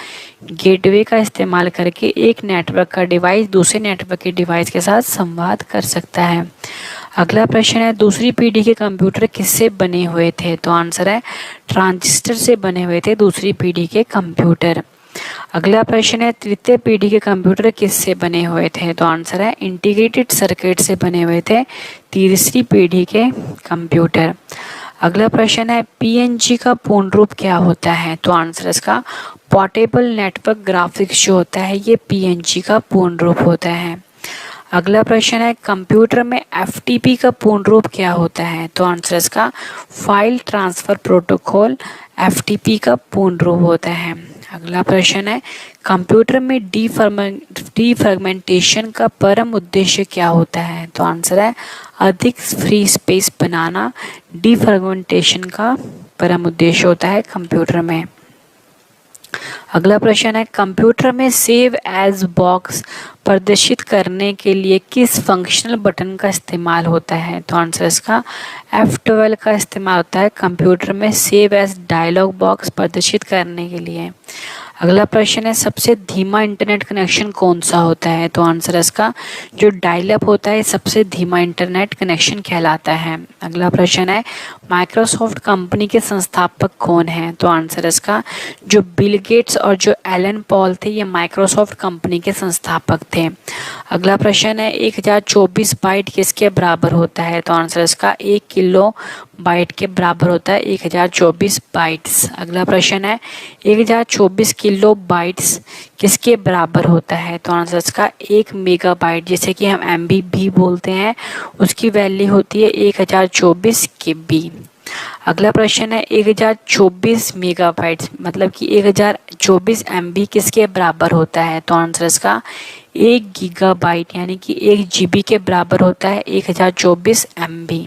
गेटवे का इस्तेमाल करके एक नेटवर्क का डिवाइस दूसरे नेटवर्क के डिवाइस के साथ संवाद कर सकता है। अगला प्रश्न है दूसरी पीढ़ी के कंप्यूटर किससे बने हुए थे? तो आंसर है ट्रांजिस्टर से बने हुए थे दूसरी पीढ़ी के कंप्यूटर। अगला प्रश्न है तृतीय पीढ़ी के कंप्यूटर किससे बने हुए थे? तो आंसर है इंटीग्रेटेड सर्किट से बने हुए थे तीसरी पीढ़ी के कंप्यूटर। अगला प्रश्न है PNG का पूर्ण रूप क्या होता है? तो आंसर इसका पोर्टेबल नेटवर्क ग्राफिक्स जो होता है ये PNG का पूर्ण रूप होता है। अगला प्रश्न है कंप्यूटर में FTP का पूर्ण रूप क्या होता है? तो आंसर इसका फाइल ट्रांसफर प्रोटोकॉल FTP का पूर्ण रूप होता है। अगला प्रश्न है कंप्यूटर में डीफ्रैगमेंटेशन का परम उद्देश्य क्या होता है? तो आंसर है अधिक फ्री स्पेस बनाना डीफ्रैगमेंटेशन का परम उद्देश्य होता है कंप्यूटर में। अगला प्रश्न है कंप्यूटर में सेव एज बॉक्स प्रदर्शित करने के लिए किस फंक्शनल बटन का इस्तेमाल होता है? तो आंसर इसका F12 का इस्तेमाल होता है कंप्यूटर में सेव एज डायलॉग बॉक्स प्रदर्शित करने के लिए। अगला प्रश्न है सबसे धीमा इंटरनेट कनेक्शन कौन सा होता है? तो आंसर इसका जो डायल अप होता है सबसे धीमा इंटरनेट कनेक्शन कहलाता है। अगला प्रश्न है माइक्रोसॉफ्ट कंपनी के संस्थापक कौन है? तो आंसर इसका जो बिल गेट्स और जो एलन पॉल थे ये माइक्रोसॉफ्ट कंपनी के संस्थापक थे। अगला प्रश्न है 1024 बाइट किसके बराबर होता है? तो आंसर इसका 1 किलो बाइट के बराबर होता है 1024 बाइट्स। अगला प्रश्न है 1024 किलो बाइट्स किसके बराबर होता है? तो आंसर इसका 1 मेगाबाइट जिसे कि हम MB भी बोलते हैं उसकी वैल्यू होती है 1024 KB। अगला प्रश्न है 1024 मेगाबाइट्स मतलब कि 1024 MB किसके बराबर होता है? तो आंसर इसका 1 गीगाबाइट यानी कि 1 GB के बराबर होता है 1024 MB।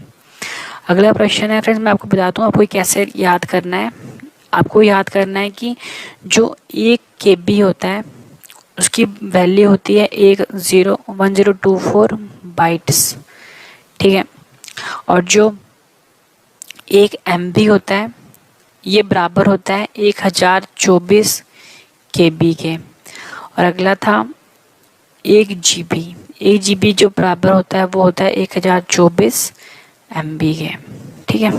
अगला प्रश्न है फ्रेंड्स मैं आपको बताता हूँ आपको कैसे याद करना है। आपको याद करना है कि जो 1 KB होता है उसकी वैल्यू होती है 1024 बाइट्स, ठीक है। और जो 1 MB होता है ये बराबर होता है 1024 KB के। और अगला था 1 GB। 1 GB जो बराबर होता है वो होता है 1024 MB के, ठीक है।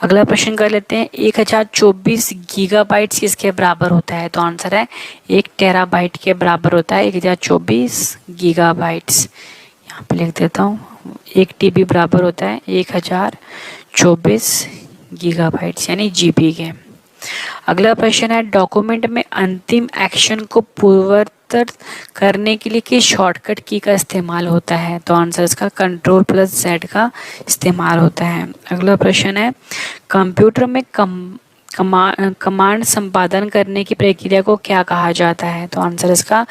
अगला प्रश्न कर लेते हैं, 1024 गीगाबाइट्स किसके बराबर होता है? तो आंसर है 1 TB के बराबर होता है 1024 गीगाबाइट्स। यहाँ पे लिख देता हूँ, 1 TB बराबर होता है 1024 गीगाबाइट्स यानी GB के। अगला प्रश्न है, डॉक्यूमेंट में अंतिम एक्शन को पूर्ववत करने के लिए किस शॉर्टकट की का इस्तेमाल होता है? तो आंसर इसका Ctrl+Z का इस्तेमाल होता है। अगला प्रश्न है, कंप्यूटर में कमांड संपादन करने की प्रक्रिया को क्या कहा जाता है? तो आंसर इसका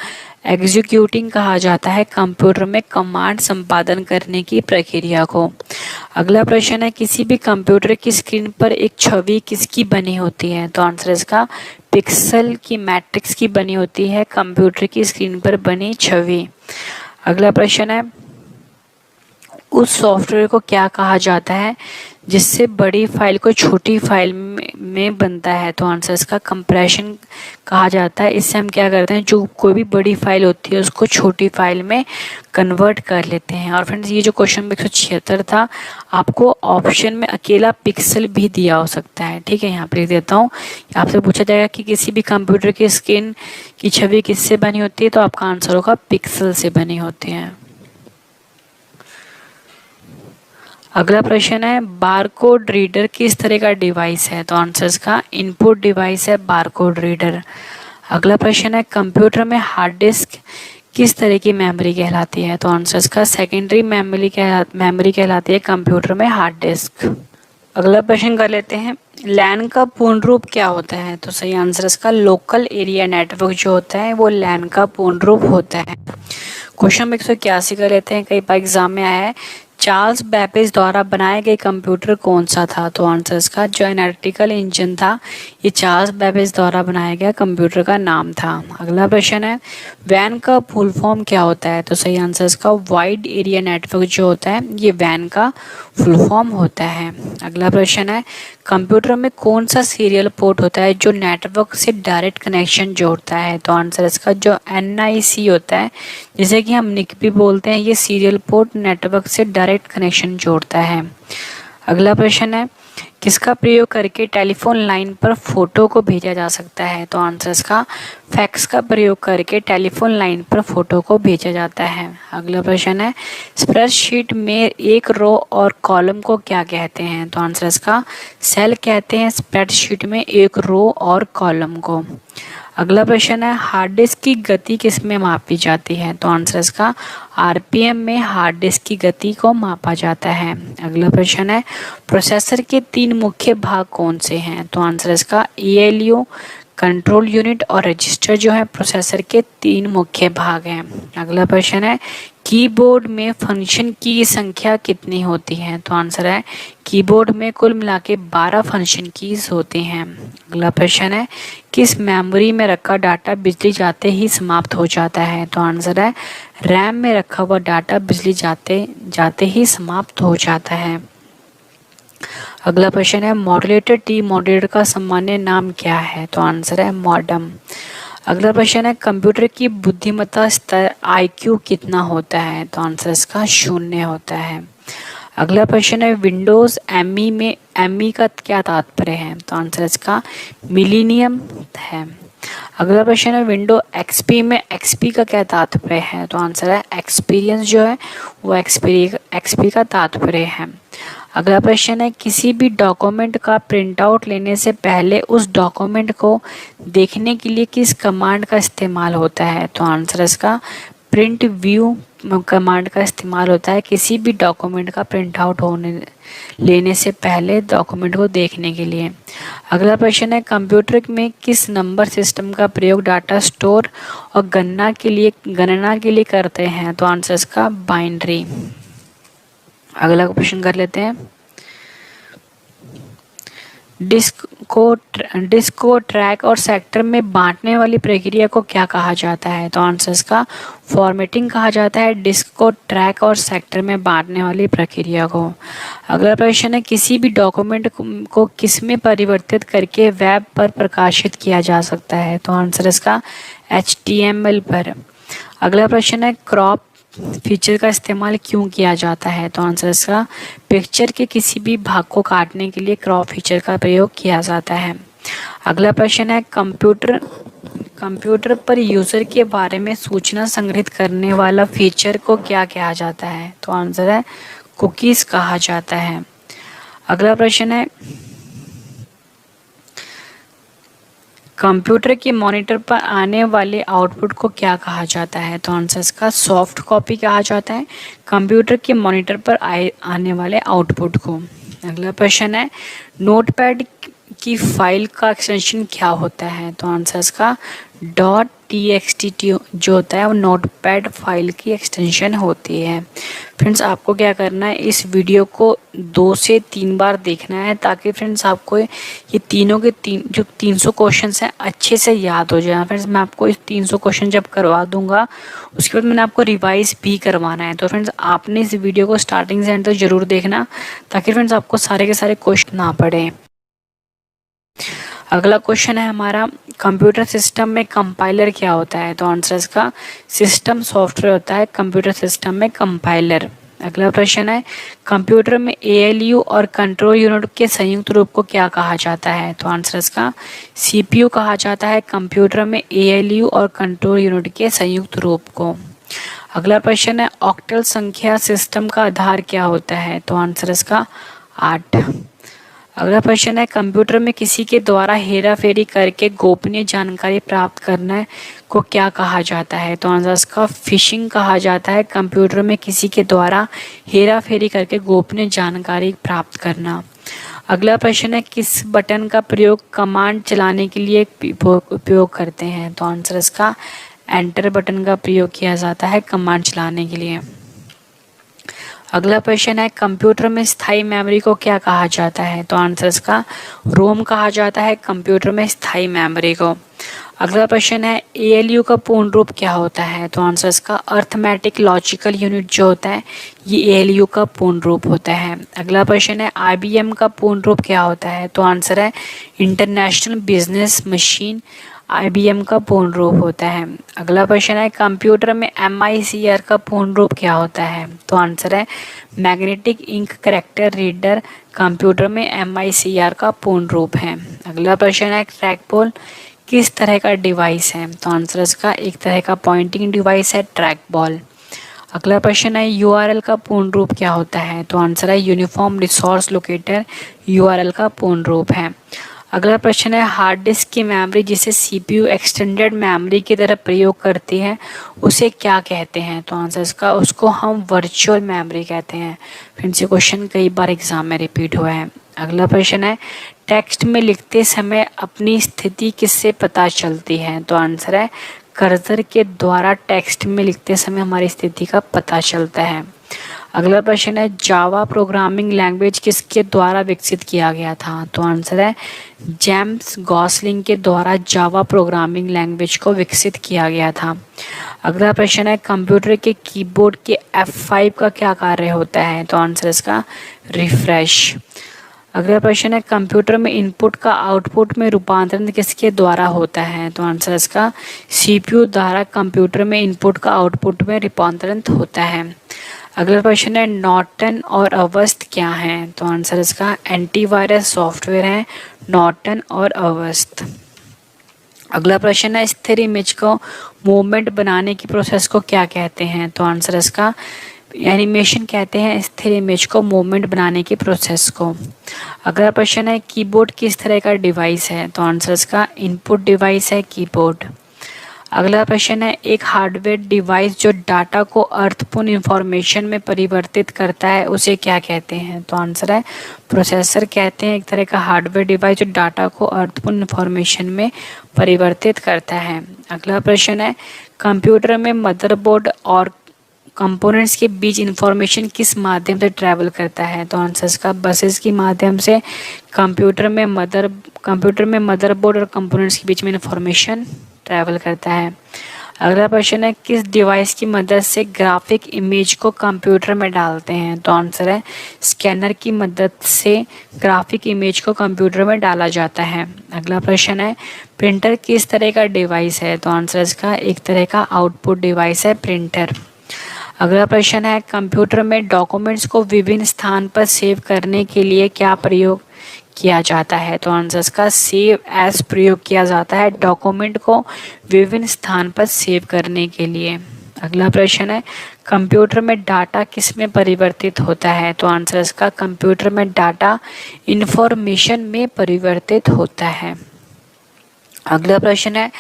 एग्जीक्यूटिंग कहा जाता है कंप्यूटर में कमांड संपादन करने की प्रक्रिया को। अगला प्रश्न है, किसी भी कंप्यूटर की स्क्रीन पर एक छवि किसकी बनी होती है? तो आंसर इसका पिक्सल की मैट्रिक्स की बनी होती है कंप्यूटर की स्क्रीन पर बनी छवि। अगला प्रश्न है, उस सॉफ्टवेयर को क्या कहा जाता है जिससे बड़ी फाइल को छोटी फाइल में बनता है? तो आंसर इसका कंप्रेशन कहा जाता है। इससे हम क्या करते हैं, जो कोई भी बड़ी फाइल होती है उसको छोटी फाइल में कन्वर्ट कर लेते हैं। और फ्रेंड्स, ये जो क्वेश्चन 176 था, आपको ऑप्शन में अकेला पिक्सल भी दिया हो सकता है, ठीक है। यहाँ पर लिख देता हूँ, आपसे पूछा जाएगा कि किसी भी कंप्यूटर की स्क्रीन की छवि किससे बनी होती है? तो आपका आंसर होगा पिक्सल से बनी होती है। अगला प्रश्न है, बारकोड रीडर किस तरह का डिवाइस है? तो आंसर इसका इनपुट डिवाइस है बारकोड रीडर। अगला प्रश्न है, कंप्यूटर में हार्ड डिस्क किस तरह की मेमोरी कहलाती है? तो आंसर इसका सेकेंडरी मेमोरी कहलाती है कंप्यूटर में हार्ड डिस्क। अगला प्रश्न कर लेते हैं, लैन का पूर्ण रूप क्या होता है? तो सही आंसर इसका लोकल एरिया नेटवर्क जो होता है वो लैन का पूर्ण रूप होता है। क्वेश्चन 181 कर लेते हैं, कई बार एग्जाम में आया है, चार्ल्स बैबेज द्वारा बनाया गया कंप्यूटर कौन सा था? तो आंसर इसका जो एनालिटिकल इंजन था ये चार्ल्स बैबेज द्वारा बनाया गया कंप्यूटर का नाम था। अगला प्रश्न है, वैन का फुल फॉर्म क्या होता है? तो सही आंसर इसका वाइड एरिया नेटवर्क जो होता है ये वैन का फुल फॉर्म होता है। अगला प्रश्न है, कंप्यूटर में कौन सा सीरियल पोर्ट होता है जो नेटवर्क से डायरेक्ट कनेक्शन जोड़ता है? तो आंसर इसका जो NIC होता है, जिसे कि हम निक भी बोलते हैं, ये सीरियल पोर्ट नेटवर्क से डायरेक्ट कनेक्शन जोड़ता है। अगला प्रश्न है, किसका प्रयोग करके टेलीफोन लाइन पर फोटो को भेजा जा सकता है? तो आंसर इसका फैक्स का प्रयोग करके टेलीफोन लाइन पर फोटो को भेजा जाता है। अगला प्रश्न है, स्प्रेडशीट में एक रो और कॉलम को क्या कहते हैं? तो आंसर इसका सेल कहते हैं स्प्रेडशीट में एक रो और कॉलम को। अगला प्रश्न है, हार्ड डिस्क की गति किस में मापी जाती है? तो आंसर इसका RPM में हार्ड डिस्क की गति को मापा जाता है। अगला प्रश्न है, प्रोसेसर के 3 मुख्य भाग कौन से हैं? तो आंसर इसका ALU, कंट्रोल यूनिट और रजिस्टर जो है प्रोसेसर के 3 मुख्य भाग हैं। अगला प्रश्न है, कीबोर्ड में फंक्शन की संख्या कितनी होती है? तो आंसर है कीबोर्ड में कुल मिला के 12 फंक्शन कीज होती हैं। अगला प्रश्न है, किस मेमोरी में रखा डाटा बिजली जाते ही समाप्त हो जाता है? तो आंसर है रैम में रखा हुआ डाटा बिजली जाते ही समाप्त हो जाता है। अगला प्रश्न है, मॉड्यूलेटर टी मॉड्यूलेटर का सामान्य नाम क्या है? तो आंसर है मॉडम। अगला प्रश्न है, कंप्यूटर की बुद्धिमत्ता स्तर IQ कितना होता है? तो आंसर इसका 0 होता है। अगला प्रश्न है, विंडोज ME में ME का क्या तात्पर्य है? तो आंसर इसका मिलीनियम है। अगला प्रश्न है, विंडो XP में XP का क्या तात्पर्य है? तो आंसर है एक्सपीरियंस जो है वो XP का तात्पर्य है। अगला प्रश्न है, किसी भी डॉक्यूमेंट का प्रिंट आउट लेने से पहले उस डॉक्यूमेंट को देखने के लिए किस कमांड का इस्तेमाल होता है? तो आंसर इसका प्रिंट व्यू कमांड का इस्तेमाल होता है किसी भी डॉक्यूमेंट का प्रिंट आउट लेने से पहले डॉक्यूमेंट को देखने के लिए। अगला प्रश्न है, कंप्यूटर में किस नंबर सिस्टम का प्रयोग डाटा स्टोर और गणना के लिए करते हैं? तो आंसर इसका बाइनरी। अगला क्वेश्चन कर लेते हैं, डिस्क को ट्रैक और सेक्टर में बांटने वाली प्रक्रिया को क्या कहा जाता है? तो आंसर इसका फॉर्मेटिंग कहा जाता है डिस्क को ट्रैक और सेक्टर में बांटने वाली प्रक्रिया को। अगला प्रश्न है, किसी भी डॉक्यूमेंट को किस में परिवर्तित करके वेब पर प्रकाशित किया जा सकता है? तो आंसर इसका HTML पर। अगला प्रश्न है, क्रॉप फीचर का इस्तेमाल क्यों किया जाता है? तो आंसर इसका पिक्चर के किसी भी भाग को काटने के लिए क्रॉप फीचर का प्रयोग किया जाता है। अगला प्रश्न है, कंप्यूटर पर यूज़र के बारे में सूचना संग्रहित करने वाला फीचर को क्या कहा जाता है? तो आंसर है कुकीज़ कहा जाता है। अगला प्रश्न है, कंप्यूटर के मॉनिटर पर आने वाले आउटपुट को क्या कहा जाता है? तो आंसर इसका सॉफ्ट कॉपी कहा जाता है कंप्यूटर के मॉनिटर पर आने वाले आउटपुट को। अगला प्रश्न है, नोटपैड की फाइल का एक्सटेंशन क्या होता है? तो आंसर इसका .txt जो होता है वो नोटपैड फाइल की एक्सटेंशन होती है। फ्रेंड्स, आपको क्या करना है, इस वीडियो को 2 से 3 बार देखना है ताकि फ्रेंड्स आपको ये तीनों के जो 300 क्वेश्चंस हैं अच्छे से याद हो जाए। फ्रेंड्स, मैं आपको इस 300 क्वेश्चन जब करवा दूंगा उसके बाद मैंने आपको रिवाइज भी करवाना है। तो फ्रेंड्स, आपने इस वीडियो को स्टार्टिंग से एंड तक जरूर देखना ताकि फ्रेंड्स आपको सारे के सारे क्वेश्चन ना पड़े। अगला क्वेश्चन है हमारा, कंप्यूटर सिस्टम में कंपाइलर क्या होता है? तो आंसर इसका सिस्टम सॉफ्टवेयर होता है कंप्यूटर सिस्टम में कंपाइलर। अगला प्रश्न है, कंप्यूटर में ALU और कंट्रोल यूनिट के संयुक्त रूप को क्या कहा जाता है? तो आंसर इसका CPU कहा जाता है कंप्यूटर में ALU और कंट्रोल यूनिट के संयुक्त रूप को। अगला प्रश्न है, ऑक्टल संख्या सिस्टम का आधार क्या होता है? तो आंसर इसका 8। अगला प्रश्न है, कंप्यूटर में किसी के द्वारा हेरा फेरी करके गोपनीय जानकारी प्राप्त करने को क्या कहा जाता है? तो आंसर इसका फिशिंग कहा जाता है कंप्यूटर में किसी के द्वारा हेरा फेरी करके गोपनीय जानकारी प्राप्त करना। अगला प्रश्न है, किस बटन का प्रयोग कमांड चलाने के लिए उपयोग करते हैं? तो आंसर इसका एंटर बटन का प्रयोग किया जाता है कमांड चलाने के लिए। अगला प्रश्न है, कंप्यूटर में स्थायी मेमोरी को क्या कहा जाता है? तो आंसर इसका रोम कहा जाता है कंप्यूटर में स्थायी मेमोरी को। अगला प्रश्न है, ALU का पूर्ण रूप क्या होता है? तो आंसर इसका अर्थमेटिक लॉजिकल यूनिट जो होता है ये ALU का पूर्ण रूप होता है। अगला प्रश्न है, IBM का पूर्ण रूप क्या होता है? तो आंसर है इंटरनेशनल बिजनेस मशीन IBM का पूर्ण रूप होता है। अगला प्रश्न है, कंप्यूटर में MICR का पूर्ण रूप क्या होता है? तो आंसर है magnetic ink character reader computer में MICR का पूर्ण रूप है। अगला प्रश्न है, ट्रैकबॉल किस तरह का डिवाइस है? तो आंसर इसका एक तरह का पॉइंटिंग डिवाइस है ट्रैकबॉल। अगला प्रश्न है, URL का पूर्ण रूप क्या होता है? तो आंसर है यूनिफॉर्म रिसोर्स लोकेटर URL का पूर्ण रूप है। अगला प्रश्न है, हार्ड डिस्क की मेमोरी जिसे CPU एक्सटेंडेड मेमोरी की तरह प्रयोग करती है उसे क्या कहते हैं? तो आंसर इसका उसको हम वर्चुअल मेमोरी कहते हैं। फ्रेंड्स, ये क्वेश्चन कई बार एग्जाम में रिपीट हुआ है। अगला प्रश्न है, टेक्स्ट में लिखते समय अपनी स्थिति किससे पता चलती है? तो आंसर है कर्सर के द्वारा टेक्स्ट में लिखते समय हमारी स्थिति का पता चलता है। अगला प्रश्न है, जावा प्रोग्रामिंग लैंग्वेज किसके द्वारा विकसित किया गया था? तो आंसर है जेम्स गॉसलिंग के द्वारा जावा प्रोग्रामिंग लैंग्वेज को विकसित किया गया था। अगला प्रश्न है, कंप्यूटर के कीबोर्ड के F5 का क्या कार्य होता है? तो आंसर इसका रिफ्रेश। अगला प्रश्न है, कंप्यूटर में इनपुट का आउटपुट में रूपांतरण किसके द्वारा होता है? तो आंसर इसका CPU द्वारा कंप्यूटर में इनपुट का आउटपुट में रूपांतरण होता है। अगला प्रश्न है, नॉर्टन और अवस्त क्या हैं? तो आंसर इसका एंटीवायरस सॉफ्टवेयर है नॉर्टन और अवस्त। अगला प्रश्न है, स्थिर इमेज को मूवमेंट बनाने की प्रोसेस को क्या कहते हैं? तो आंसर इसका एनिमेशन कहते हैं स्थिर इमेज को मूवमेंट बनाने की प्रोसेस को। अगला प्रश्न है, कीबोर्ड किस तरह का डिवाइस है? तो आंसर इसका इनपुट डिवाइस है कीबोर्ड। अगला प्रश्न है, एक हार्डवेयर डिवाइस जो डाटा को अर्थपूर्ण इंफॉर्मेशन में परिवर्तित करता है उसे क्या कहते हैं? तो आंसर है प्रोसेसर कहते हैं एक तरह का हार्डवेयर डिवाइस जो डाटा को अर्थपूर्ण इंफॉर्मेशन में परिवर्तित करता है। अगला प्रश्न है, कंप्यूटर में मदरबोर्ड और कंपोनेंट्स के बीच इंफॉर्मेशन किस माध्यम से ट्रैवल करता है? तो आंसर्स का बसेस के माध्यम से। कंप्यूटर में मदरबोर्ड और कंपोनेंट्स के बीच में इंफॉर्मेशन ट्रैवल करता है। अगला क्वेश्चन है, किस डिवाइस की मदद से ग्राफिक इमेज को कंप्यूटर में डालते हैं? तो आंसर है स्कैनर की मदद से ग्राफिक इमेज को कंप्यूटर में डाला जाता है। अगला प्रश्न है, प्रिंटर किस तरह का डिवाइस है? तो आंसर इसका एक तरह का आउटपुट डिवाइस है प्रिंटर। अगला प्रश्न है, कंप्यूटर में डॉक्यूमेंट्स को विभिन्न स्थान पर सेव करने के लिए क्या प्रयोग किया जाता है? तो आंसर्स का सेव एज प्रयोग किया जाता है डॉक्यूमेंट को विभिन्न स्थान पर सेव करने के लिए। अगला प्रश्न है, कंप्यूटर में डाटा किस में परिवर्तित होता है? तो आंसर्स का कंप्यूटर में डाटा इंफॉर्मेशन में परिवर्तित होता है। अगला प्रश्न है,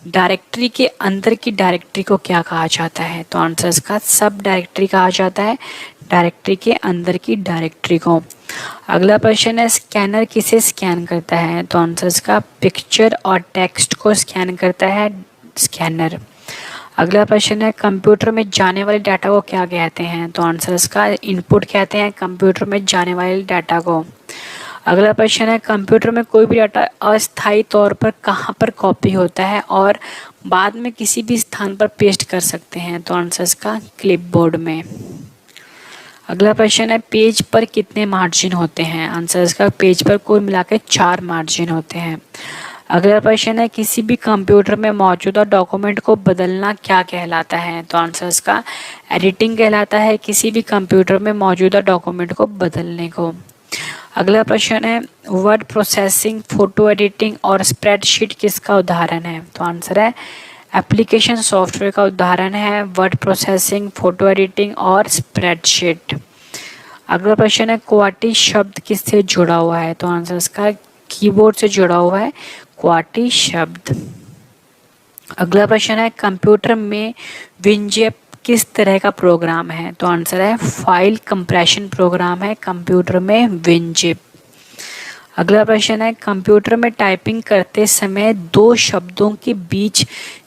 डायरेक्टरी के अंदर की डायरेक्टरी को क्या कहा जाता है? तो आंसर्स का सब डायरेक्टरी कहा जाता है डायरेक्टरी के अंदर की डायरेक्टरी को। अगला प्रश्न है, स्कैनर किसे स्कैन करता है? तो आंसर्स का पिक्चर और टेक्स्ट को स्कैन करता है स्कैनर। अगला प्रश्न है, कंप्यूटर में जाने वाले डाटा को क्या कहते हैं? तो आंसर्स का इनपुट कहते हैं कंप्यूटर में जाने वाले डाटा को। अगला प्रश्न है, कंप्यूटर में कोई भी डाटा अस्थायी तौर पर कहाँ पर कॉपी होता है और बाद में किसी भी स्थान पर पेस्ट कर सकते हैं? तो आंसर्स का क्लिपबोर्ड में। अगला प्रश्न है, पेज पर कितने मार्जिन होते हैं? आंसर्स का पेज पर कुल मिलाकर 4 मार्जिन होते हैं। अगला प्रश्न है, किसी भी कंप्यूटर में मौजूदा डॉक्यूमेंट को बदलना क्या कहलाता है? तो आंसर्स का एडिटिंग कहलाता है किसी भी कंप्यूटर में मौजूदा डॉक्यूमेंट को बदलने को। अगला प्रश्न है, वर्ड प्रोसेसिंग, फोटो एडिटिंग और स्प्रेडशीट किसका उदाहरण है? तो आंसर है एप्लीकेशन सॉफ्टवेयर का उदाहरण है वर्ड प्रोसेसिंग, फोटो एडिटिंग और स्प्रेडशीट। अगला प्रश्न है, क्वाटी शब्द किससे जुड़ा हुआ है? तो आंसर इसका कीबोर्ड से जुड़ा हुआ है क्वाटी शब्द। अगला प्रश्न है, कंप्यूटर में विंजेप किस तरह का प्रोग्राम है? तो आंसर है फाइल कंप्रेशन प्रोग्राम है कंप्यूटर में विंजिप। अगला प्रश्न है, कंप्यूटर में टाइपिंग करते समय 2 शब्दों के बीच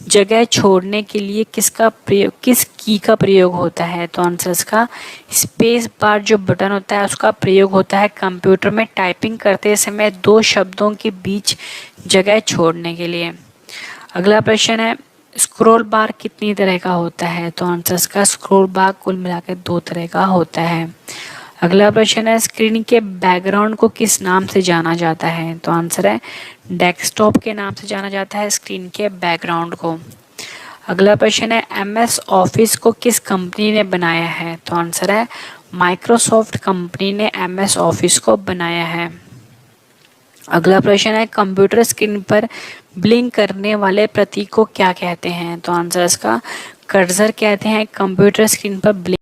जगह छोड़ने के लिए किस की का प्रयोग होता है? तो आंसर इसका स्पेस बार जो बटन होता है उसका प्रयोग होता है कंप्यूटर में टाइपिंग करते समय 2 शब्दों के बीच जगह छोड़ने के लिए। अगला प्रश्न है, स्क्रॉल बार कितनी तरह का होता है? तो आंसर्स का स्क्रॉल बार कुल मिलाकर 2 तरह का होता है। अगला प्रश्न है, स्क्रीन के बैकग्राउंड को किस नाम से जाना जाता है? तो आंसर है डेस्कटॉप के नाम से जाना जाता है स्क्रीन के बैकग्राउंड को। अगला प्रश्न है, MS ऑफिस को किस कंपनी ने बनाया है? तो आंसर है माइक्रोसॉफ्ट कंपनी ने MS ऑफिस को बनाया है। अगला प्रश्न है, कंप्यूटर स्क्रीन पर ब्लिंक करने वाले प्रतीक को क्या कहते हैं? तो आंसर इसका कर्सर कहते हैं कंप्यूटर स्क्रीन पर ब्लिंक